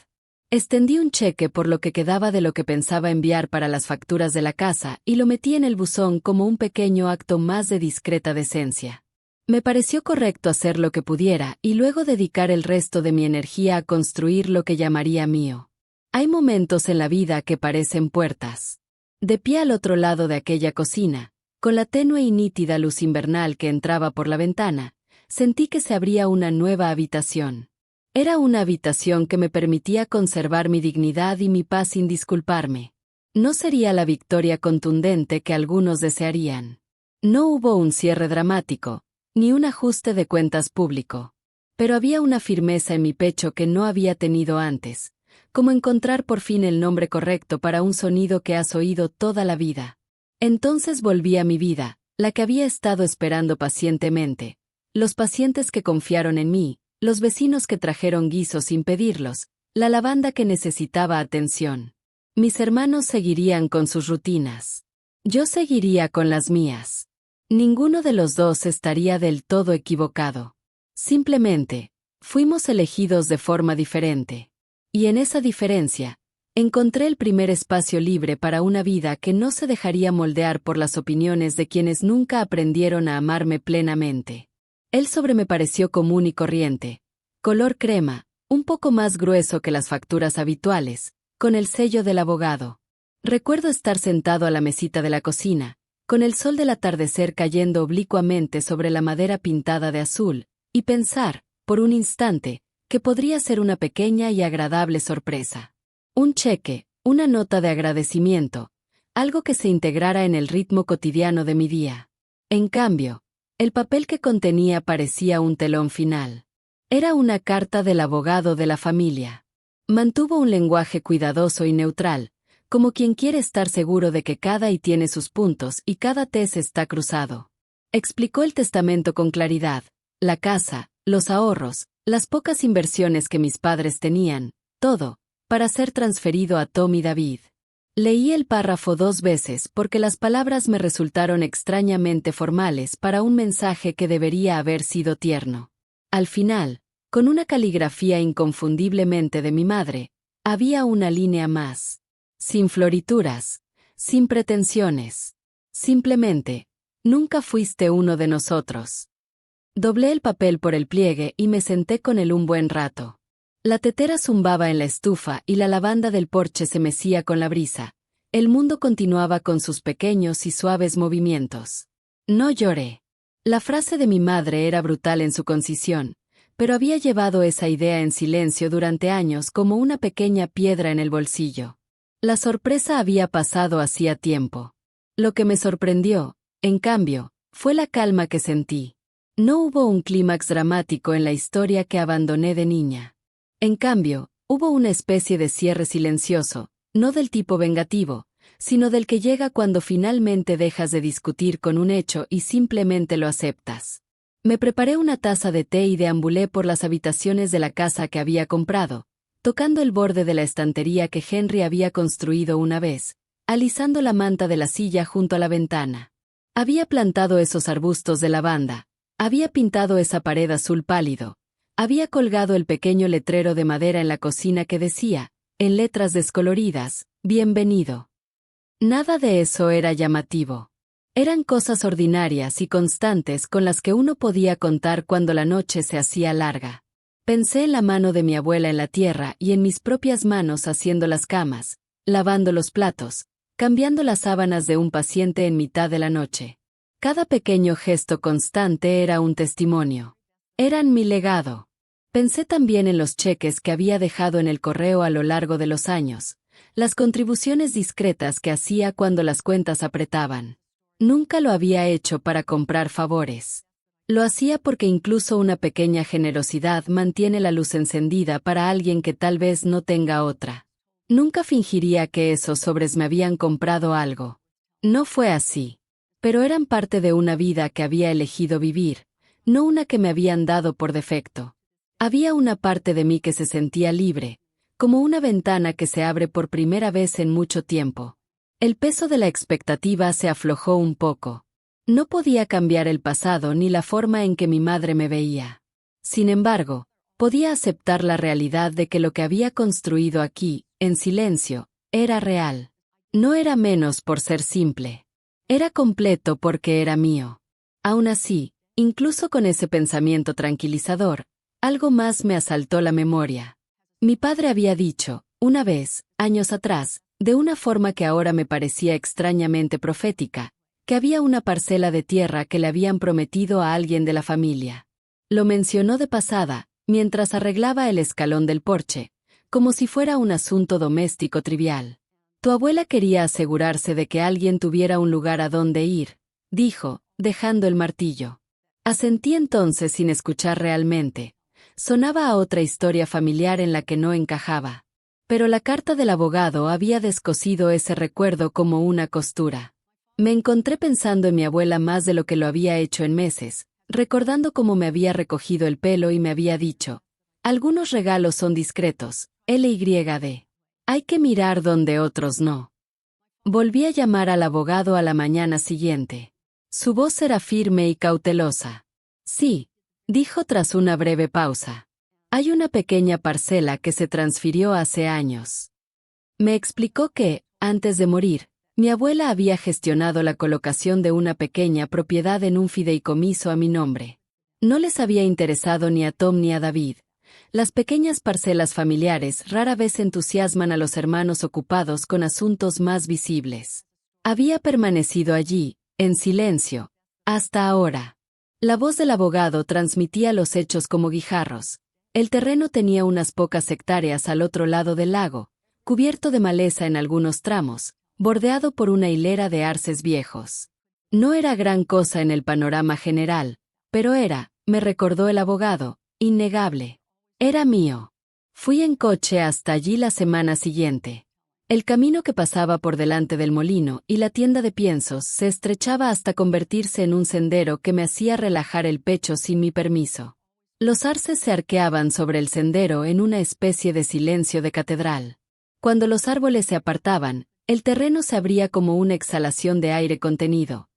Extendí un cheque por lo que quedaba de lo que pensaba enviar para las facturas de la casa y lo metí en el buzón como un pequeño acto más de discreta decencia. Me pareció correcto hacer lo que pudiera y luego dedicar el resto de mi energía a construir lo que llamaría mío. Hay momentos en la vida que parecen puertas. De pie al otro lado de aquella cocina, con la tenue y nítida luz invernal que entraba por la ventana, sentí que se abría una nueva habitación. Era una habitación que me permitía conservar mi dignidad y mi paz sin disculparme. No sería la victoria contundente que algunos desearían. No hubo un cierre dramático, ni un ajuste de cuentas público. Pero había una firmeza en mi pecho que no había tenido antes, como encontrar por fin el nombre correcto para un sonido que has oído toda la vida. Entonces volví a mi vida, la que había estado esperando pacientemente, los pacientes que confiaron en mí, los vecinos que trajeron guisos sin pedirlos, la lavanda que necesitaba atención. Mis hermanos seguirían con sus rutinas. Yo seguiría con las mías. Ninguno de los dos estaría del todo equivocado. Simplemente, fuimos elegidos de forma diferente. Y en esa diferencia, encontré el primer espacio libre para una vida que no se dejaría moldear por las opiniones de quienes nunca aprendieron a amarme plenamente. El sobre me pareció común y corriente, color crema, un poco más grueso que las facturas habituales, con el sello del abogado. Recuerdo estar sentado a la mesita de la cocina, con el sol del atardecer cayendo oblicuamente sobre la madera pintada de azul, y pensar, por un instante, que podría ser una pequeña y agradable sorpresa. Un cheque, una nota de agradecimiento, algo que se integrara en el ritmo cotidiano de mi día. En cambio, el papel que contenía parecía un telón final. Era una carta del abogado de la familia. Mantuvo un lenguaje cuidadoso y neutral, como quien quiere estar seguro de que cada I tiene sus puntos y cada T se está cruzado. Explicó el testamento con claridad, la casa, los ahorros, las pocas inversiones que mis padres tenían, todo, para ser transferido a Tom y David. Leí el párrafo 2 veces porque las palabras me resultaron extrañamente formales para un mensaje que debería haber sido tierno. Al final, con una caligrafía inconfundiblemente de mi madre, había una línea más. Sin florituras, sin pretensiones. Simplemente, nunca fuiste uno de nosotros. Doblé el papel por el pliegue y me senté con él un buen rato. La tetera zumbaba en la estufa y la lavanda del porche se mecía con la brisa. El mundo continuaba con sus pequeños y suaves movimientos. No lloré. La frase de mi madre era brutal en su concisión, pero había llevado esa idea en silencio durante años como una pequeña piedra en el bolsillo. La sorpresa había pasado hacía tiempo. Lo que me sorprendió, en cambio, fue la calma que sentí. No hubo un clímax dramático en la historia que abandoné de niña. En cambio, hubo una especie de cierre silencioso, no del tipo vengativo, sino del que llega cuando finalmente dejas de discutir con un hecho y simplemente lo aceptas. Me preparé una taza de té y deambulé por las habitaciones de la casa que había comprado, tocando el borde de la estantería que Henry había construido una vez, alisando la manta de la silla junto a la ventana. Había plantado esos arbustos de lavanda, había pintado esa pared azul pálido, había colgado el pequeño letrero de madera en la cocina que decía, en letras descoloridas, «Bienvenido». Nada de eso era llamativo. Eran cosas ordinarias y constantes con las que uno podía contar cuando la noche se hacía larga. Pensé en la mano de mi abuela en la tierra y en mis propias manos haciendo las camas, lavando los platos, cambiando las sábanas de un paciente en mitad de la noche. Cada pequeño gesto constante era un testimonio. Eran mi legado. Pensé también en los cheques que había dejado en el correo a lo largo de los años, las contribuciones discretas que hacía cuando las cuentas apretaban. Nunca lo había hecho para comprar favores. Lo hacía porque incluso una pequeña generosidad mantiene la luz encendida para alguien que tal vez no tenga otra. Nunca fingiría que esos sobres me habían comprado algo. No fue así. Pero eran parte de una vida que había elegido vivir, no una que me habían dado por defecto. Había una parte de mí que se sentía libre, como una ventana que se abre por primera vez en mucho tiempo. El peso de la expectativa se aflojó un poco. No podía cambiar el pasado ni la forma en que mi madre me veía. Sin embargo, podía aceptar la realidad de que lo que había construido aquí, en silencio, era real. No era menos por ser simple. Era completo porque era mío. Aún así, incluso con ese pensamiento tranquilizador, algo más me asaltó la memoria. Mi padre había dicho, una vez, años atrás, de una forma que ahora me parecía extrañamente profética, que había una parcela de tierra que le habían prometido a alguien de la familia. Lo mencionó de pasada, mientras arreglaba el escalón del porche, como si fuera un asunto doméstico trivial. Tu abuela quería asegurarse de que alguien tuviera un lugar a donde ir, dijo, dejando el martillo. Asentí entonces sin escuchar realmente. Sonaba a otra historia familiar en la que no encajaba. Pero la carta del abogado había descosido ese recuerdo como una costura. Me encontré pensando en mi abuela más de lo que lo había hecho en meses, recordando cómo me había recogido el pelo y me había dicho, algunos regalos son discretos, LYD. Hay que mirar donde otros no. Volví a llamar al abogado a la mañana siguiente. Su voz era firme y cautelosa. Sí, dijo tras una breve pausa. Hay una pequeña parcela que se transfirió hace años. Me explicó que, antes de morir, mi abuela había gestionado la colocación de una pequeña propiedad en un fideicomiso a mi nombre. No les había interesado ni a Tom ni a David. Las pequeñas parcelas familiares rara vez entusiasman a los hermanos ocupados con asuntos más visibles. Había permanecido allí, en silencio, hasta ahora. La voz del abogado transmitía los hechos como guijarros. El terreno tenía unas pocas hectáreas al otro lado del lago, cubierto de maleza en algunos tramos, bordeado por una hilera de arces viejos. No era gran cosa en el panorama general, pero era, me recordó el abogado, innegable. Era mío. Fui en coche hasta allí la semana siguiente. El camino que pasaba por delante del molino y la tienda de piensos se estrechaba hasta convertirse en un sendero que me hacía relajar el pecho sin mi permiso. Los arces se arqueaban sobre el sendero en una especie de silencio de catedral. Cuando los árboles se apartaban, el terreno se abría como una exhalación de aire contenido,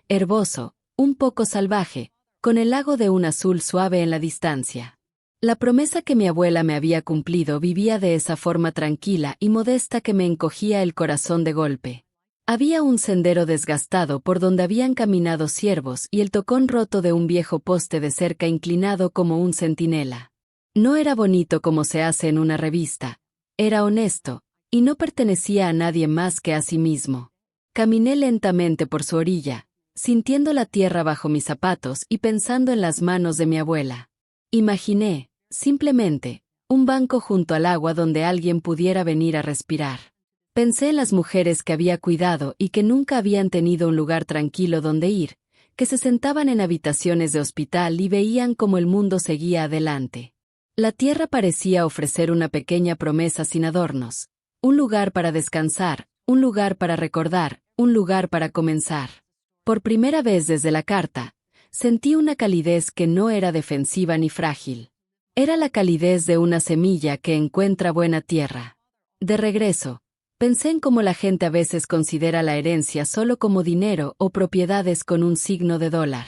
herboso, un poco salvaje, con el lago de un azul suave en la distancia. La promesa que mi abuela me había cumplido vivía de esa forma tranquila y modesta que me encogía el corazón de golpe. Había un sendero desgastado por donde habían caminado ciervos y el tocón roto de un viejo poste de cerca inclinado como un centinela. No era bonito como se hace en una revista, era honesto, y no pertenecía a nadie más que a sí mismo. Caminé lentamente por su orilla, sintiendo la tierra bajo mis zapatos y pensando en las manos de mi abuela. Imaginé, simplemente, un banco junto al agua donde alguien pudiera venir a respirar. Pensé en las mujeres que había cuidado y que nunca habían tenido un lugar tranquilo donde ir, que se sentaban en habitaciones de hospital y veían cómo el mundo seguía adelante. La tierra parecía ofrecer una pequeña promesa sin adornos, un lugar para descansar, un lugar para recordar, un lugar para comenzar. Por primera vez desde la carta, sentí una calidez que no era defensiva ni frágil. Era la calidez de una semilla que encuentra buena tierra. De regreso, pensé en cómo la gente a veces considera la herencia solo como dinero o propiedades con un signo de dólar.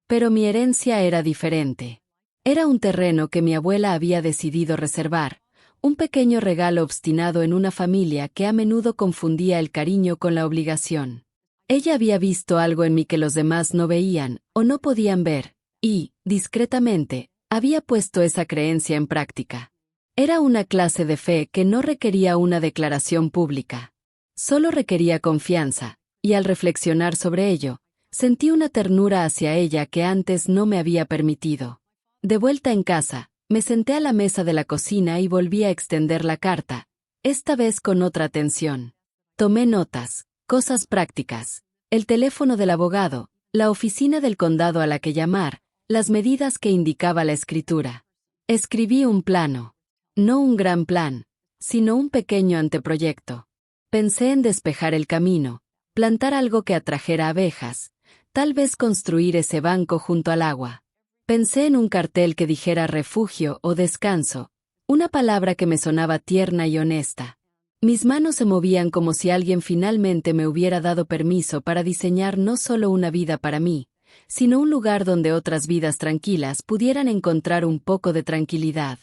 Pero mi herencia era diferente. Era un terreno que mi abuela había decidido reservar, un pequeño regalo obstinado en una familia que a menudo confundía el cariño con la obligación. Ella había visto algo en mí que los demás no veían o no podían ver, y, discretamente, había puesto esa creencia en práctica. Era una clase de fe que no requería una declaración pública. Solo requería confianza, y al reflexionar sobre ello, sentí una ternura hacia ella que antes no me había permitido. De vuelta en casa, me senté a la mesa de la cocina y volví a extender la carta, esta vez con otra atención. Tomé notas, cosas prácticas, el teléfono del abogado, la oficina del condado a la que llamar, las medidas que indicaba la escritura. Escribí un plano. No un gran plan, sino un pequeño anteproyecto. Pensé en despejar el camino, plantar algo que atrajera abejas, tal vez construir ese banco junto al agua. Pensé en un cartel que dijera refugio o descanso, una palabra que me sonaba tierna y honesta. Mis manos se movían como si alguien finalmente me hubiera dado permiso para diseñar no solo una vida para mí, sino un lugar donde otras vidas tranquilas pudieran encontrar un poco de tranquilidad.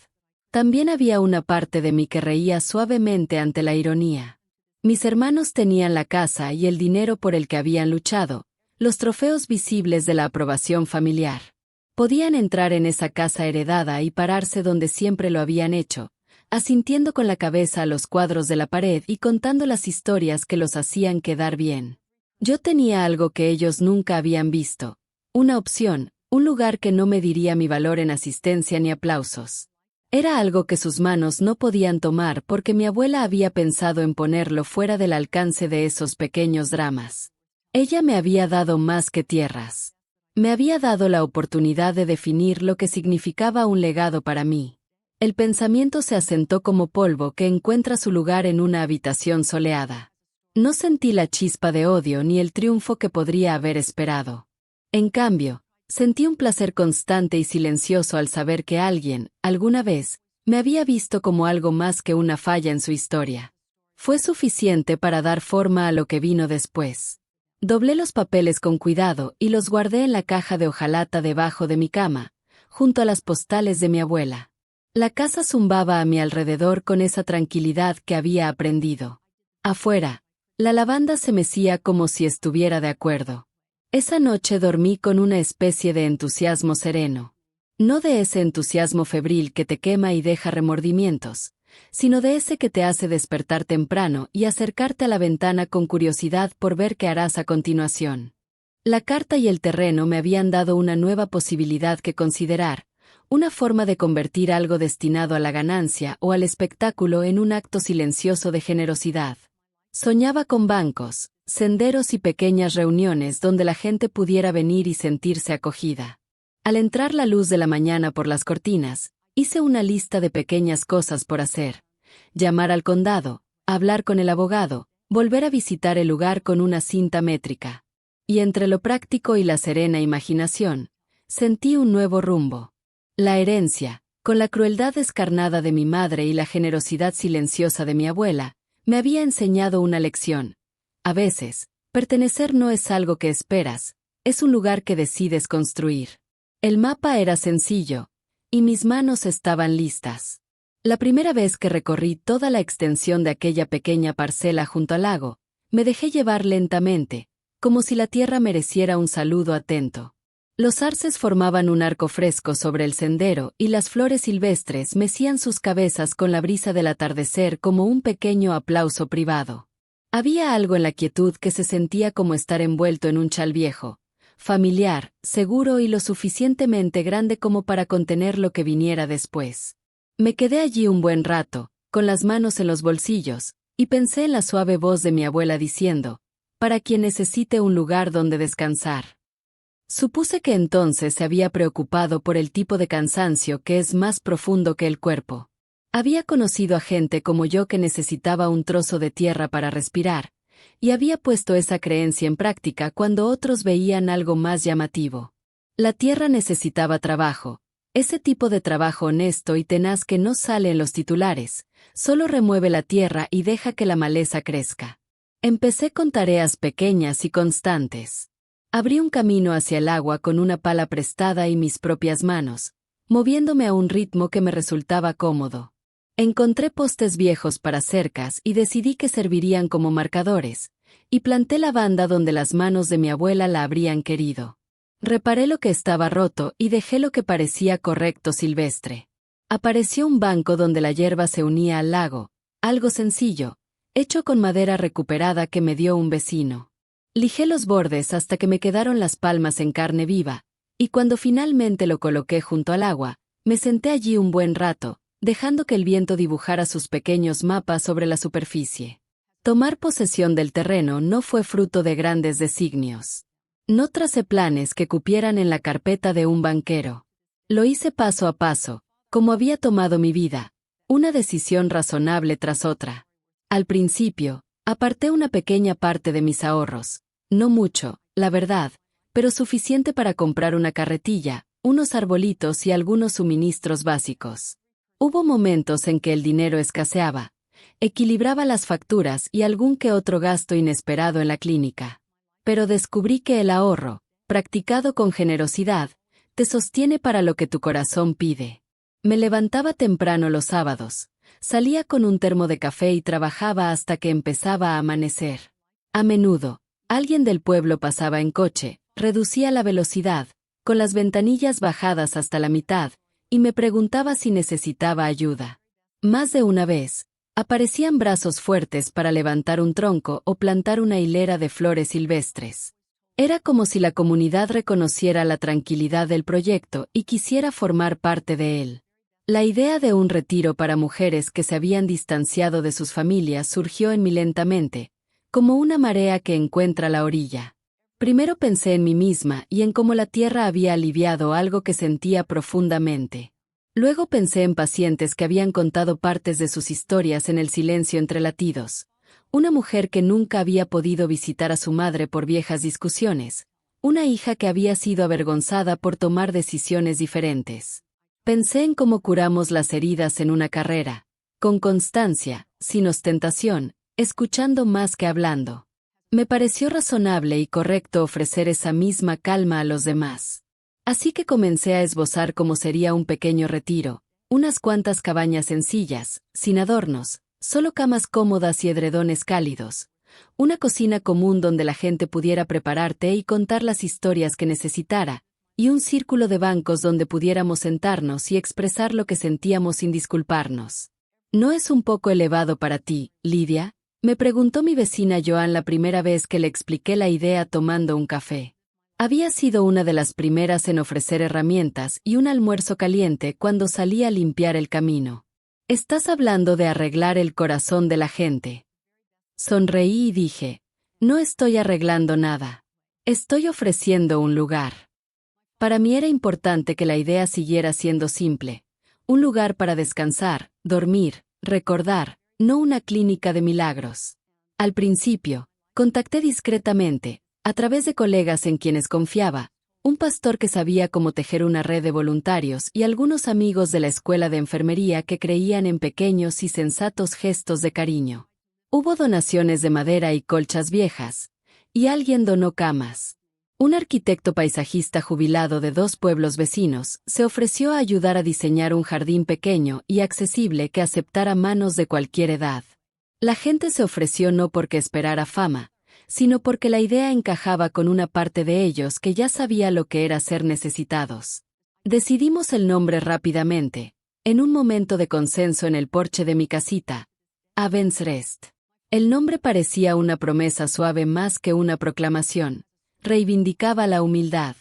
También había una parte de mí que reía suavemente ante la ironía. Mis hermanos tenían la casa y el dinero por el que habían luchado, los trofeos visibles de la aprobación familiar. Podían entrar en esa casa heredada y pararse donde siempre lo habían hecho, asintiendo con la cabeza a los cuadros de la pared y contando las historias que los hacían quedar bien. Yo tenía algo que ellos nunca habían visto, una opción, un lugar que no mediría mi valor en asistencia ni aplausos. Era algo que sus manos no podían tomar porque mi abuela había pensado en ponerlo fuera del alcance de esos pequeños dramas. Ella me había dado más que tierras. Me había dado la oportunidad de definir lo que significaba un legado para mí. El pensamiento se asentó como polvo que encuentra su lugar en una habitación soleada. No sentí la chispa de odio ni el triunfo que podría haber esperado. En cambio, sentí un placer constante y silencioso al saber que alguien, alguna vez, me había visto como algo más que una falla en su historia. Fue suficiente para dar forma a lo que vino después. Doblé los papeles con cuidado y los guardé en la caja de hojalata debajo de mi cama, junto a las postales de mi abuela. La casa zumbaba a mi alrededor con esa tranquilidad que había aprendido. Afuera, la lavanda se mecía como si estuviera de acuerdo. Esa noche dormí con una especie de entusiasmo sereno. No de ese entusiasmo febril que te quema y deja remordimientos, sino de ese que te hace despertar temprano y acercarte a la ventana con curiosidad por ver qué harás a continuación. La carta y el terreno me habían dado una nueva posibilidad que considerar, una forma de convertir algo destinado a la ganancia o al espectáculo en un acto silencioso de generosidad. Soñaba con bancos, senderos y pequeñas reuniones donde la gente pudiera venir y sentirse acogida. Al entrar la luz de la mañana por las cortinas, hice una lista de pequeñas cosas por hacer. Llamar al condado, hablar con el abogado, volver a visitar el lugar con una cinta métrica. Y entre lo práctico y la serena imaginación, sentí un nuevo rumbo. La herencia, con la crueldad descarnada de mi madre y la generosidad silenciosa de mi abuela, me había enseñado una lección. A veces, pertenecer no es algo que esperas, es un lugar que decides construir. El mapa era sencillo, y mis manos estaban listas. La primera vez que recorrí toda la extensión de aquella pequeña parcela junto al lago, me dejé llevar lentamente, como si la tierra mereciera un saludo atento. Los arces formaban un arco fresco sobre el sendero y las flores silvestres mecían sus cabezas con la brisa del atardecer como un pequeño aplauso privado. Había algo en la quietud que se sentía como estar envuelto en un chal viejo, familiar, seguro y lo suficientemente grande como para contener lo que viniera después. Me quedé allí un buen rato, con las manos en los bolsillos, y pensé en la suave voz de mi abuela diciendo, para quien necesite un lugar donde descansar. Supuse que entonces se había preocupado por el tipo de cansancio que es más profundo que el cuerpo. Había conocido a gente como yo que necesitaba un trozo de tierra para respirar, y había puesto esa creencia en práctica cuando otros veían algo más llamativo. La tierra necesitaba trabajo, ese tipo de trabajo honesto y tenaz que no sale en los titulares, solo remueve la tierra y deja que la maleza crezca. Empecé con tareas pequeñas y constantes. Abrí un camino hacia el agua con una pala prestada y mis propias manos, moviéndome a un ritmo que me resultaba cómodo. Encontré postes viejos para cercas y decidí que servirían como marcadores, y planté lavanda donde las manos de mi abuela la habrían querido. Reparé lo que estaba roto y dejé lo que parecía correcto silvestre. Apareció un banco donde la hierba se unía al lago, algo sencillo, hecho con madera recuperada que me dio un vecino. Lijé los bordes hasta que me quedaron las palmas en carne viva, y cuando finalmente lo coloqué junto al agua, me senté allí un buen rato, dejando que el viento dibujara sus pequeños mapas sobre la superficie. Tomar posesión del terreno no fue fruto de grandes designios. No tracé planes que cupieran en la carpeta de un banquero. Lo hice paso a paso, como había tomado mi vida, una decisión razonable tras otra. Al principio, aparté una pequeña parte de mis ahorros, no mucho, la verdad, pero suficiente para comprar una carretilla, unos arbolitos y algunos suministros básicos. Hubo momentos en que el dinero escaseaba. Equilibraba las facturas y algún que otro gasto inesperado en la clínica. Pero descubrí que el ahorro, practicado con generosidad, te sostiene para lo que tu corazón pide. Me levantaba temprano los sábados, salía con un termo de café y trabajaba hasta que empezaba a amanecer. A menudo, alguien del pueblo pasaba en coche, reducía la velocidad, con las ventanillas bajadas hasta la mitad, y me preguntaba si necesitaba ayuda. Más de una vez, aparecían brazos fuertes para levantar un tronco o plantar una hilera de flores silvestres. Era como si la comunidad reconociera la tranquilidad del proyecto y quisiera formar parte de él. La idea de un retiro para mujeres que se habían distanciado de sus familias surgió en mí lentamente, como una marea que encuentra la orilla. Primero pensé en mí misma y en cómo la tierra había aliviado algo que sentía profundamente. Luego pensé en pacientes que habían contado partes de sus historias en el silencio entre latidos. Una mujer que nunca había podido visitar a su madre por viejas discusiones. Una hija que había sido avergonzada por tomar decisiones diferentes. Pensé en cómo curamos las heridas en una carrera, con constancia, sin ostentación, escuchando más que hablando. Me pareció razonable y correcto ofrecer esa misma calma a los demás. Así que comencé a esbozar cómo sería un pequeño retiro, unas cuantas cabañas sencillas, sin adornos, solo camas cómodas y edredones cálidos, una cocina común donde la gente pudiera preparar té y contar las historias que necesitara, y un círculo de bancos donde pudiéramos sentarnos y expresar lo que sentíamos sin disculparnos. ¿No es un poco elevado para ti, Lidia?, me preguntó mi vecina Joan la primera vez que le expliqué la idea tomando un café. Había sido una de las primeras en ofrecer herramientas y un almuerzo caliente cuando salí a limpiar el camino. Estás hablando de arreglar el corazón de la gente. Sonreí y dije, no estoy arreglando nada. Estoy ofreciendo un lugar. Para mí era importante que la idea siguiera siendo simple. Un lugar para descansar, dormir, recordar, no una clínica de milagros. Al principio, contacté discretamente, a través de colegas en quienes confiaba, un pastor que sabía cómo tejer una red de voluntarios y algunos amigos de la escuela de enfermería que creían en pequeños y sensatos gestos de cariño. Hubo donaciones de madera y colchas viejas, y alguien donó camas. Un arquitecto paisajista jubilado de 2 pueblos vecinos se ofreció a ayudar a diseñar un jardín pequeño y accesible que aceptara manos de cualquier edad. La gente se ofreció no porque esperara fama, sino porque la idea encajaba con una parte de ellos que ya sabía lo que era ser necesitados. Decidimos el nombre rápidamente, en un momento de consenso en el porche de mi casita, Abensrest. El nombre parecía una promesa suave más que una proclamación. Reivindicaba la humildad.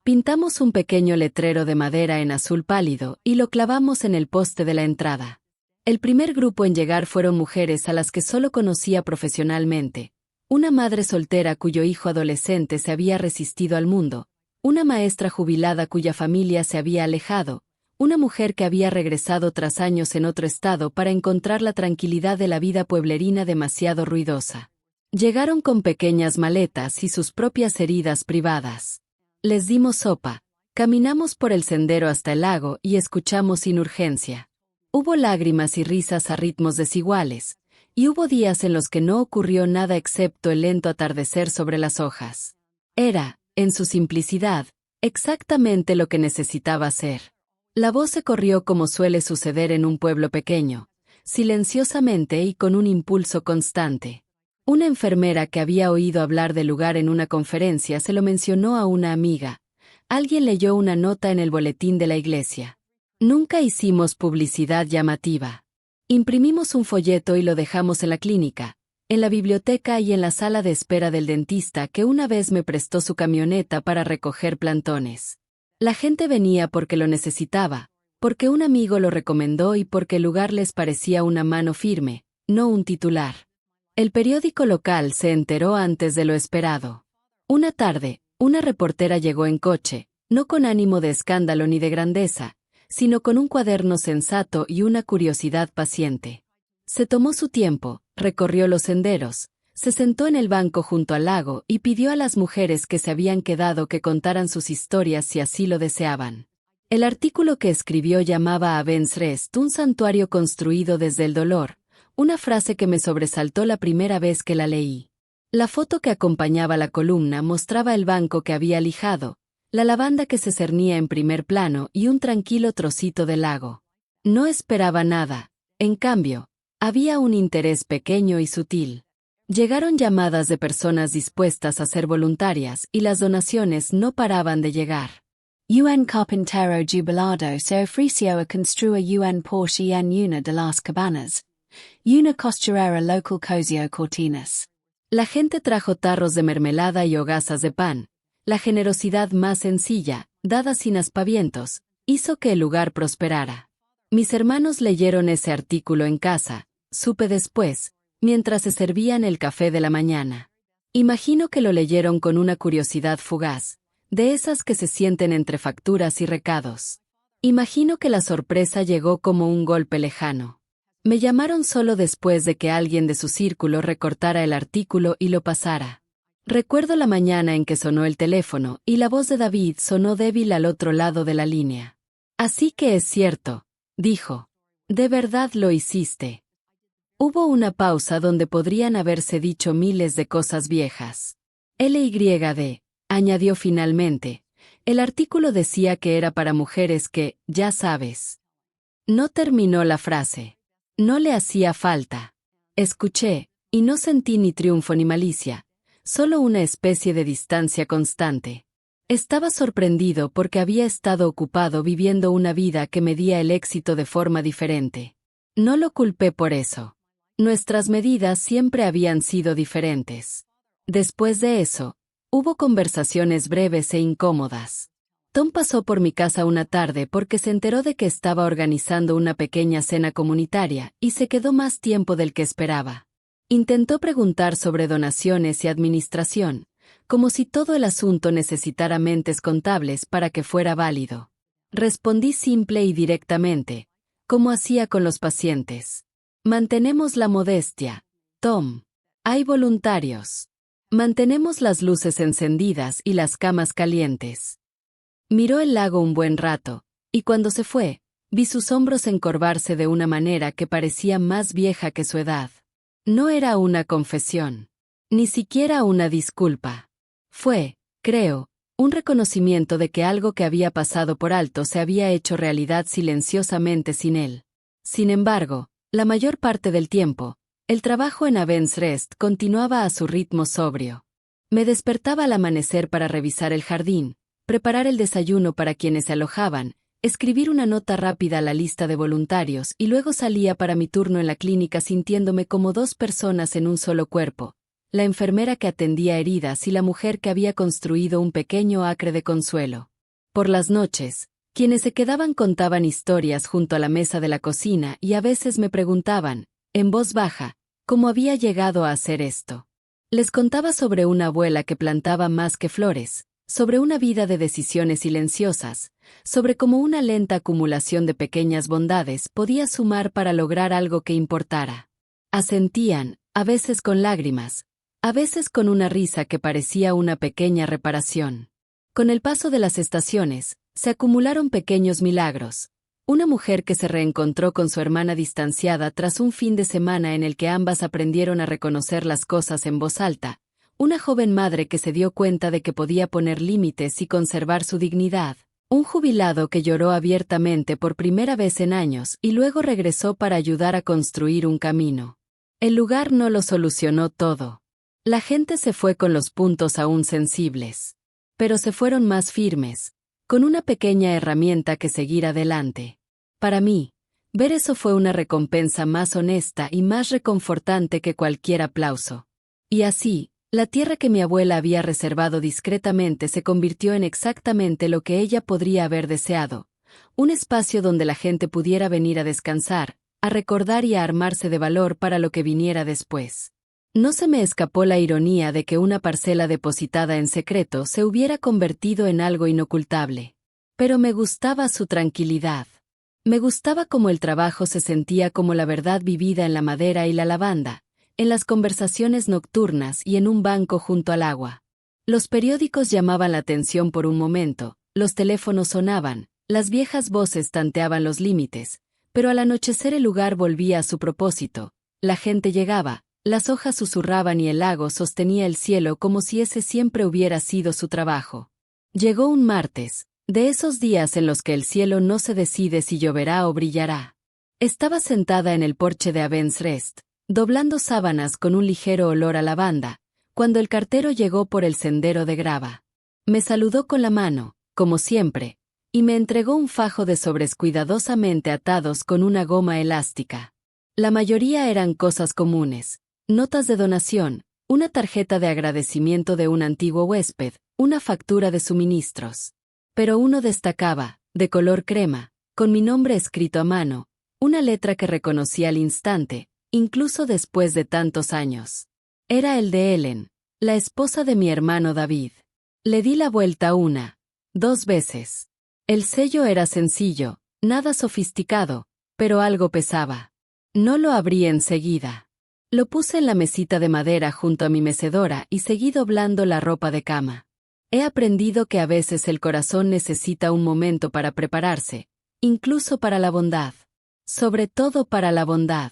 Pintamos un pequeño letrero de madera en azul pálido y lo clavamos en el poste de la entrada. El primer grupo en llegar fueron mujeres a las que solo conocía profesionalmente, una madre soltera cuyo hijo adolescente se había resistido al mundo, una maestra jubilada cuya familia se había alejado, una mujer que había regresado tras años en otro estado para encontrar la tranquilidad de la vida pueblerina demasiado ruidosa. Llegaron con pequeñas maletas y sus propias heridas privadas. Les dimos sopa, caminamos por el sendero hasta el lago y escuchamos sin urgencia. Hubo lágrimas y risas a ritmos desiguales, y hubo días en los que no ocurrió nada excepto el lento atardecer sobre las hojas. Era, en su simplicidad, exactamente lo que necesitaba ser. La voz se corrió como suele suceder en un pueblo pequeño, silenciosamente y con un impulso constante. Una enfermera que había oído hablar del lugar en una conferencia se lo mencionó a una amiga. Alguien leyó una nota en el boletín de la iglesia. Nunca hicimos publicidad llamativa. Imprimimos un folleto y lo dejamos en la clínica, en la biblioteca y en la sala de espera del dentista que una vez me prestó su camioneta para recoger plantones. La gente venía porque lo necesitaba, porque un amigo lo recomendó y porque el lugar les parecía una mano firme, no un titular. El periódico local se enteró antes de lo esperado. Una tarde, una reportera llegó en coche, no con ánimo de escándalo ni de grandeza, sino con un cuaderno sensato y una curiosidad paciente. Se tomó su tiempo, recorrió los senderos, se sentó en el banco junto al lago y pidió a las mujeres que se habían quedado que contaran sus historias si así lo deseaban. El artículo que escribió llamaba a Avens Rest un santuario construido desde el dolor, una frase que me sobresaltó la primera vez que la leí. La foto que acompañaba la columna mostraba el banco que había lijado, la lavanda que se cernía en primer plano y un tranquilo trocito de lago. No esperaba nada, en cambio, había un interés pequeño y sutil. Llegaron llamadas de personas dispuestas a ser voluntarias y las donaciones no paraban de llegar. UN carpintero jubilado se ofreció a construir UN Porsche en una de las cabanas. Una costurera local cosió cortinas. La gente trajo tarros de mermelada y hogazas de pan. La generosidad más sencilla, dada sin aspavientos, hizo que el lugar prosperara. Mis hermanos leyeron ese artículo en casa, supe después, mientras se servían el café de la mañana. Imagino que lo leyeron con una curiosidad fugaz, de esas que se sienten entre facturas y recados. Imagino que la sorpresa llegó como un golpe lejano. Me llamaron solo después de que alguien de su círculo recortara el artículo y lo pasara. Recuerdo la mañana en que sonó el teléfono y la voz de David sonó débil al otro lado de la línea. Así que es cierto, dijo. De verdad lo hiciste. Hubo una pausa donde podrían haberse dicho miles de cosas viejas. LYD, añadió finalmente. El artículo decía que era para mujeres que, ya sabes. No terminó la frase. No le hacía falta. Escuché, y no sentí ni triunfo ni malicia, solo una especie de distancia constante. Estaba sorprendido porque había estado ocupado viviendo una vida que medía el éxito de forma diferente. No lo culpé por eso. Nuestras medidas siempre habían sido diferentes. Después de eso, hubo conversaciones breves e incómodas. Tom pasó por mi casa una tarde porque se enteró de que estaba organizando una pequeña cena comunitaria y se quedó más tiempo del que esperaba. Intentó preguntar sobre donaciones y administración, como si todo el asunto necesitara mentes contables para que fuera válido. Respondí simple y directamente, como hacía con los pacientes. Mantenemos la modestia, Tom. Hay voluntarios. Mantenemos las luces encendidas y las camas calientes. Miró el lago un buen rato, y cuando se fue, vi sus hombros encorvarse de una manera que parecía más vieja que su edad. No era una confesión. Ni siquiera una disculpa. Fue, creo, un reconocimiento de que algo que había pasado por alto se había hecho realidad silenciosamente sin él. Sin embargo, la mayor parte del tiempo, el trabajo en Avens Rest continuaba a su ritmo sobrio. Me despertaba al amanecer para revisar el jardín, preparar el desayuno para quienes se alojaban, escribir una nota rápida a la lista de voluntarios y luego salía para mi turno en la clínica sintiéndome como dos personas en un solo cuerpo, la enfermera que atendía heridas y la mujer que había construido un pequeño acre de consuelo. Por las noches, quienes se quedaban contaban historias junto a la mesa de la cocina y a veces me preguntaban, en voz baja, cómo había llegado a hacer esto. Les contaba sobre una abuela que plantaba más que flores, sobre una vida de decisiones silenciosas, sobre cómo una lenta acumulación de pequeñas bondades podía sumar para lograr algo que importara. Asentían, a veces con lágrimas, a veces con una risa que parecía una pequeña reparación. Con el paso de las estaciones, se acumularon pequeños milagros. Una mujer que se reencontró con su hermana distanciada tras un fin de semana en el que ambas aprendieron a reconocer las cosas en voz alta. Una joven madre que se dio cuenta de que podía poner límites y conservar su dignidad. Un jubilado que lloró abiertamente por primera vez en años y luego regresó para ayudar a construir un camino. El lugar no lo solucionó todo. La gente se fue con los puntos aún sensibles. Pero se fueron más firmes, con una pequeña herramienta que seguir adelante. Para mí, ver eso fue una recompensa más honesta y más reconfortante que cualquier aplauso. Y así, la tierra que mi abuela había reservado discretamente se convirtió en exactamente lo que ella podría haber deseado, un espacio donde la gente pudiera venir a descansar, a recordar y a armarse de valor para lo que viniera después. No se me escapó la ironía de que una parcela depositada en secreto se hubiera convertido en algo inocultable. Pero me gustaba su tranquilidad. Me gustaba cómo el trabajo se sentía como la verdad vivida en la madera y la lavanda, en las conversaciones nocturnas y en un banco junto al agua. Los periódicos llamaban la atención por un momento, los teléfonos sonaban, las viejas voces tanteaban los límites, pero al anochecer el lugar volvía a su propósito, la gente llegaba, las hojas susurraban y el lago sostenía el cielo como si ese siempre hubiera sido su trabajo. Llegó un martes, de esos días en los que el cielo no se decide si lloverá o brillará. Estaba sentada en el porche de Avens Rest, doblando sábanas con un ligero olor a lavanda, cuando el cartero llegó por el sendero de grava. Me saludó con la mano, como siempre, y me entregó un fajo de sobres cuidadosamente atados con una goma elástica. La mayoría eran cosas comunes. Notas de donación, una tarjeta de agradecimiento de un antiguo huésped, una factura de suministros. Pero uno destacaba, de color crema, con mi nombre escrito a mano, una letra que reconocí al instante, incluso después de tantos años. Era el de Ellen, la esposa de mi hermano David. Le di la vuelta 1, 2 veces. El sello era sencillo, nada sofisticado, pero algo pesaba. No lo abrí enseguida. Lo puse en la mesita de madera junto a mi mecedora y seguí doblando la ropa de cama. He aprendido que a veces el corazón necesita un momento para prepararse, incluso para la bondad. Sobre todo para la bondad.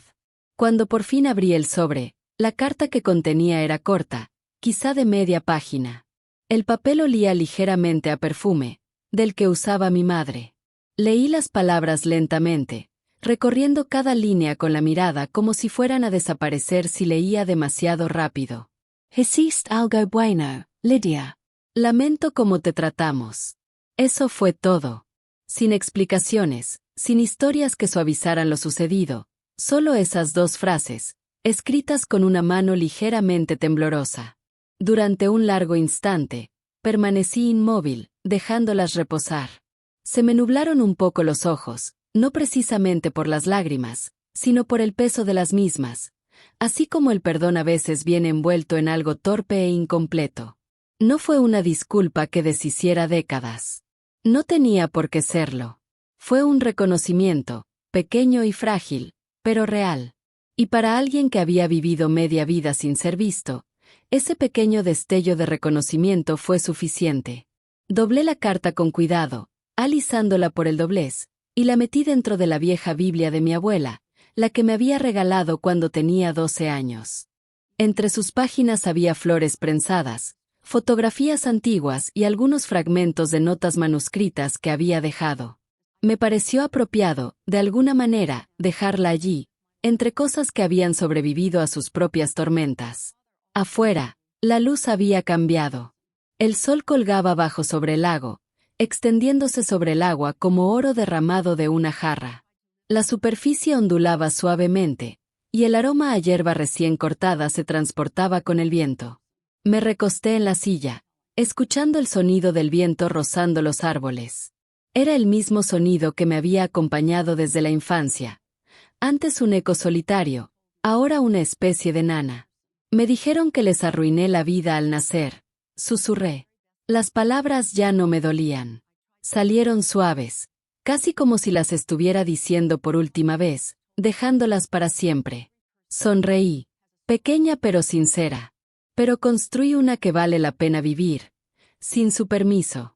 Cuando por fin abrí el sobre, la carta que contenía era corta, quizá de media página. El papel olía ligeramente a perfume, del que usaba mi madre. Leí las palabras lentamente, recorriendo cada línea con la mirada como si fueran a desaparecer si leía demasiado rápido. Hiciste algo bueno, Lydia. Lamento cómo te tratamos. Eso fue todo. Sin explicaciones, sin historias que suavizaran lo sucedido, solo esas 2 frases, escritas con una mano ligeramente temblorosa. Durante un largo instante, permanecí inmóvil, dejándolas reposar. Se me nublaron un poco los ojos, no precisamente por las lágrimas, sino por el peso de las mismas, así como el perdón a veces viene envuelto en algo torpe e incompleto. No fue una disculpa que deshiciera décadas. No tenía por qué serlo. Fue un reconocimiento, pequeño y frágil, pero real. Y para alguien que había vivido media vida sin ser visto, ese pequeño destello de reconocimiento fue suficiente. Doblé la carta con cuidado, alisándola por el doblez, y la metí dentro de la vieja Biblia de mi abuela, la que me había regalado cuando tenía 12 años. Entre sus páginas había flores prensadas, fotografías antiguas y algunos fragmentos de notas manuscritas que había dejado. Me pareció apropiado, de alguna manera, dejarla allí, entre cosas que habían sobrevivido a sus propias tormentas. Afuera, la luz había cambiado. El sol colgaba bajo sobre el lago, extendiéndose sobre el agua como oro derramado de una jarra. La superficie ondulaba suavemente, y el aroma a hierba recién cortada se transportaba con el viento. Me recosté en la silla, escuchando el sonido del viento rozando los árboles. Era el mismo sonido que me había acompañado desde la infancia. Antes un eco solitario, ahora una especie de nana. Me dijeron que les arruiné la vida al nacer. Susurré. Las palabras ya no me dolían. Salieron suaves, casi como si las estuviera diciendo por última vez, dejándolas para siempre. Sonreí, pequeña pero sincera. Pero construí una que vale la pena vivir, sin su permiso.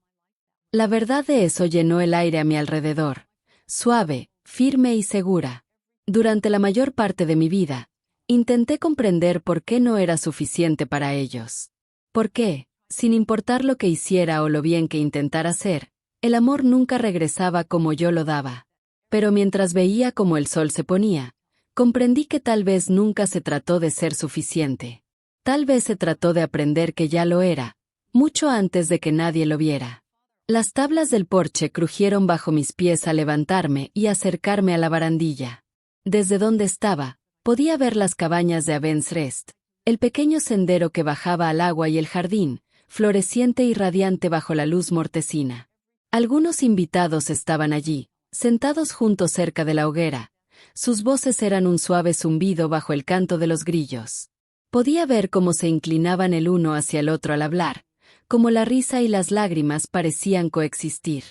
La verdad de eso llenó el aire a mi alrededor, suave, firme y segura. Durante la mayor parte de mi vida, intenté comprender por qué no era suficiente para ellos. ¿Por qué, sin importar lo que hiciera o lo bien que intentara hacer, el amor nunca regresaba como yo lo daba? Pero mientras veía cómo el sol se ponía, Comprendí que tal vez nunca se trató de ser suficiente. Tal vez se trató de aprender que ya lo era, mucho antes de que nadie lo viera. Las tablas del porche crujieron bajo mis pies al levantarme y acercarme a la barandilla. Desde donde estaba, podía ver las cabañas de Avensrest, el pequeño sendero que bajaba al agua y el jardín, floreciente y radiante bajo la luz mortecina. Algunos invitados estaban allí, sentados juntos cerca de la hoguera. Sus voces eran un suave zumbido bajo el canto de los grillos. Podía ver cómo se inclinaban el uno hacia el otro al hablar, cómo la risa y las lágrimas parecían coexistir.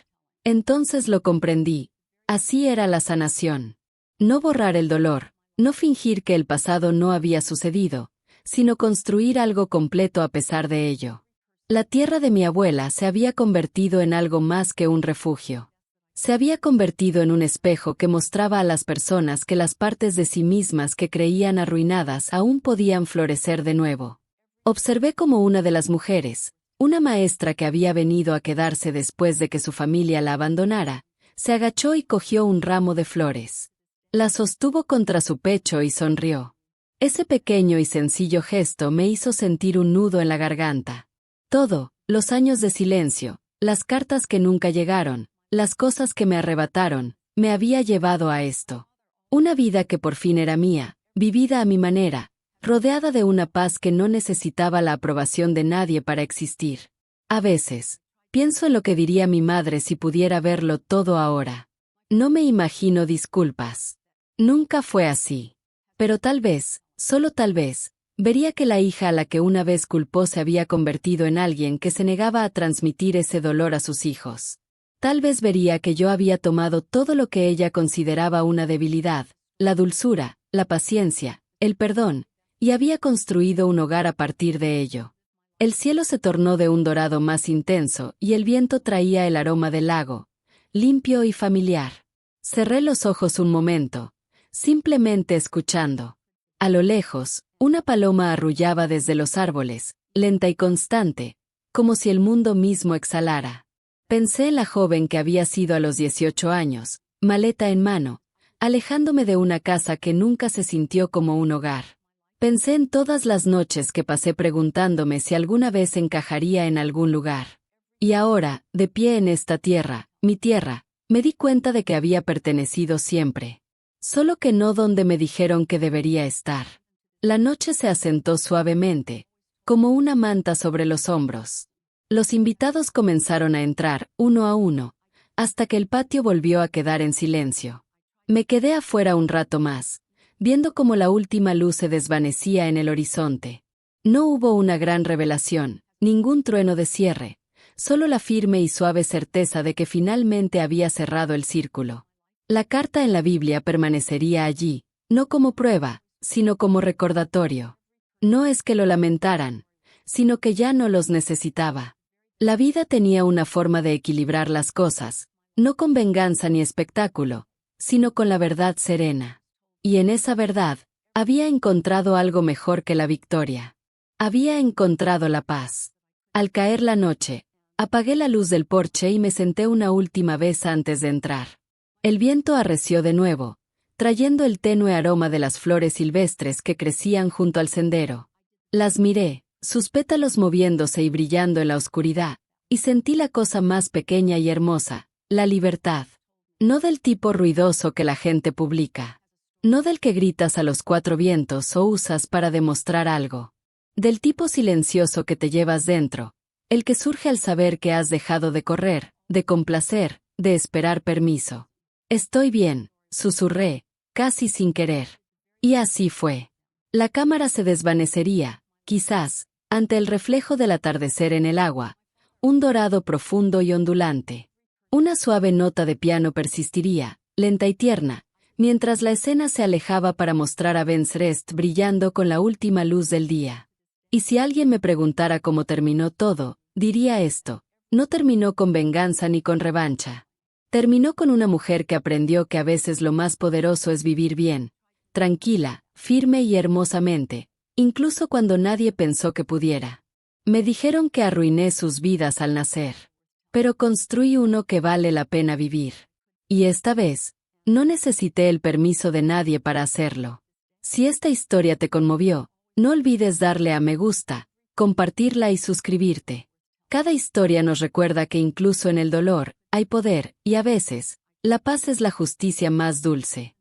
Entonces lo comprendí. Así era la sanación. No borrar el dolor, no fingir que el pasado no había sucedido, sino construir algo completo a pesar de ello. La tierra de mi abuela se había convertido en algo más que un refugio. Se había convertido en un espejo que mostraba a las personas que las partes de sí mismas que creían arruinadas aún podían florecer de nuevo. Observé cómo una de las mujeres, una maestra que había venido a quedarse después de que su familia la abandonara, se agachó y cogió un ramo de flores. La sostuvo contra su pecho y sonrió. Ese pequeño y sencillo gesto me hizo sentir un nudo en la garganta. Todo, los años de silencio, las cartas que nunca llegaron, las cosas que me arrebataron, me había llevado a esto. Una vida que por fin era mía, vivida a mi manera, rodeada de una paz que no necesitaba la aprobación de nadie para existir. A veces, pienso en lo que diría mi madre si pudiera verlo todo ahora. No me imagino disculpas. Nunca fue así. Pero tal vez, solo tal vez, vería que la hija a la que una vez culpó se había convertido en alguien que se negaba a transmitir ese dolor a sus hijos. Tal vez vería que yo había tomado todo lo que ella consideraba una debilidad, la dulzura, la paciencia, el perdón, y había construido un hogar a partir de ello. El cielo se tornó de un dorado más intenso y el viento traía el aroma del lago, limpio y familiar. Cerré los ojos un momento, simplemente escuchando. A lo lejos, una paloma arrullaba desde los árboles, lenta y constante, como si el mundo mismo exhalara. Pensé en la joven que había sido a los 18 años, maleta en mano, alejándome de una casa que nunca se sintió como un hogar. Pensé en todas las noches que pasé preguntándome si alguna vez encajaría en algún lugar. Y ahora, de pie en esta tierra, mi tierra, me di cuenta de que había pertenecido siempre. Solo que no donde me dijeron que debería estar. La noche se asentó suavemente, como una manta sobre los hombros. Los invitados comenzaron a entrar, uno a uno, hasta que el patio volvió a quedar en silencio. Me quedé afuera un rato más, viendo cómo la última luz se desvanecía en el horizonte. No hubo una gran revelación, ningún trueno de cierre, solo la firme y suave certeza de que finalmente había cerrado el círculo. La carta en la Biblia permanecería allí, no como prueba, sino como recordatorio. No es que lo lamentaran, sino que ya no los necesitaba. La vida tenía una forma de equilibrar las cosas, no con venganza ni espectáculo, sino con la verdad serena. Y en esa verdad, había encontrado algo mejor que la victoria. Había encontrado la paz. Al caer la noche, apagué la luz del porche y me senté una última vez antes de entrar. El viento arreció de nuevo, trayendo el tenue aroma de las flores silvestres que crecían junto al sendero. Las miré, sus pétalos moviéndose y brillando en la oscuridad, y sentí la cosa más pequeña y hermosa, la libertad. No del tipo ruidoso que la gente publica. No del que gritas a los cuatro vientos o usas para demostrar algo. Del tipo silencioso que te llevas dentro, el que surge al saber que has dejado de correr, de complacer, de esperar permiso. Estoy bien, susurré, casi sin querer. Y así fue. La cámara se desvanecería, quizás, ante el reflejo del atardecer en el agua, un dorado profundo y ondulante. Una suave nota de piano persistiría, lenta y tierna, mientras la escena se alejaba para mostrar a Avensrest brillando con la última luz del día. Y si alguien me preguntara cómo terminó todo, diría esto: no terminó con venganza ni con revancha. Terminó con una mujer que aprendió que a veces lo más poderoso es vivir bien, tranquila, firme y hermosamente, incluso cuando nadie pensó que pudiera. Me dijeron que arruiné sus vidas al nacer. Pero construí uno que vale la pena vivir. Y esta vez, No necesité el permiso de nadie para hacerlo. Si esta historia te conmovió, no olvides darle a me gusta, compartirla y suscribirte. Cada historia nos recuerda que incluso en el dolor, hay poder, y a veces, la paz es la justicia más dulce.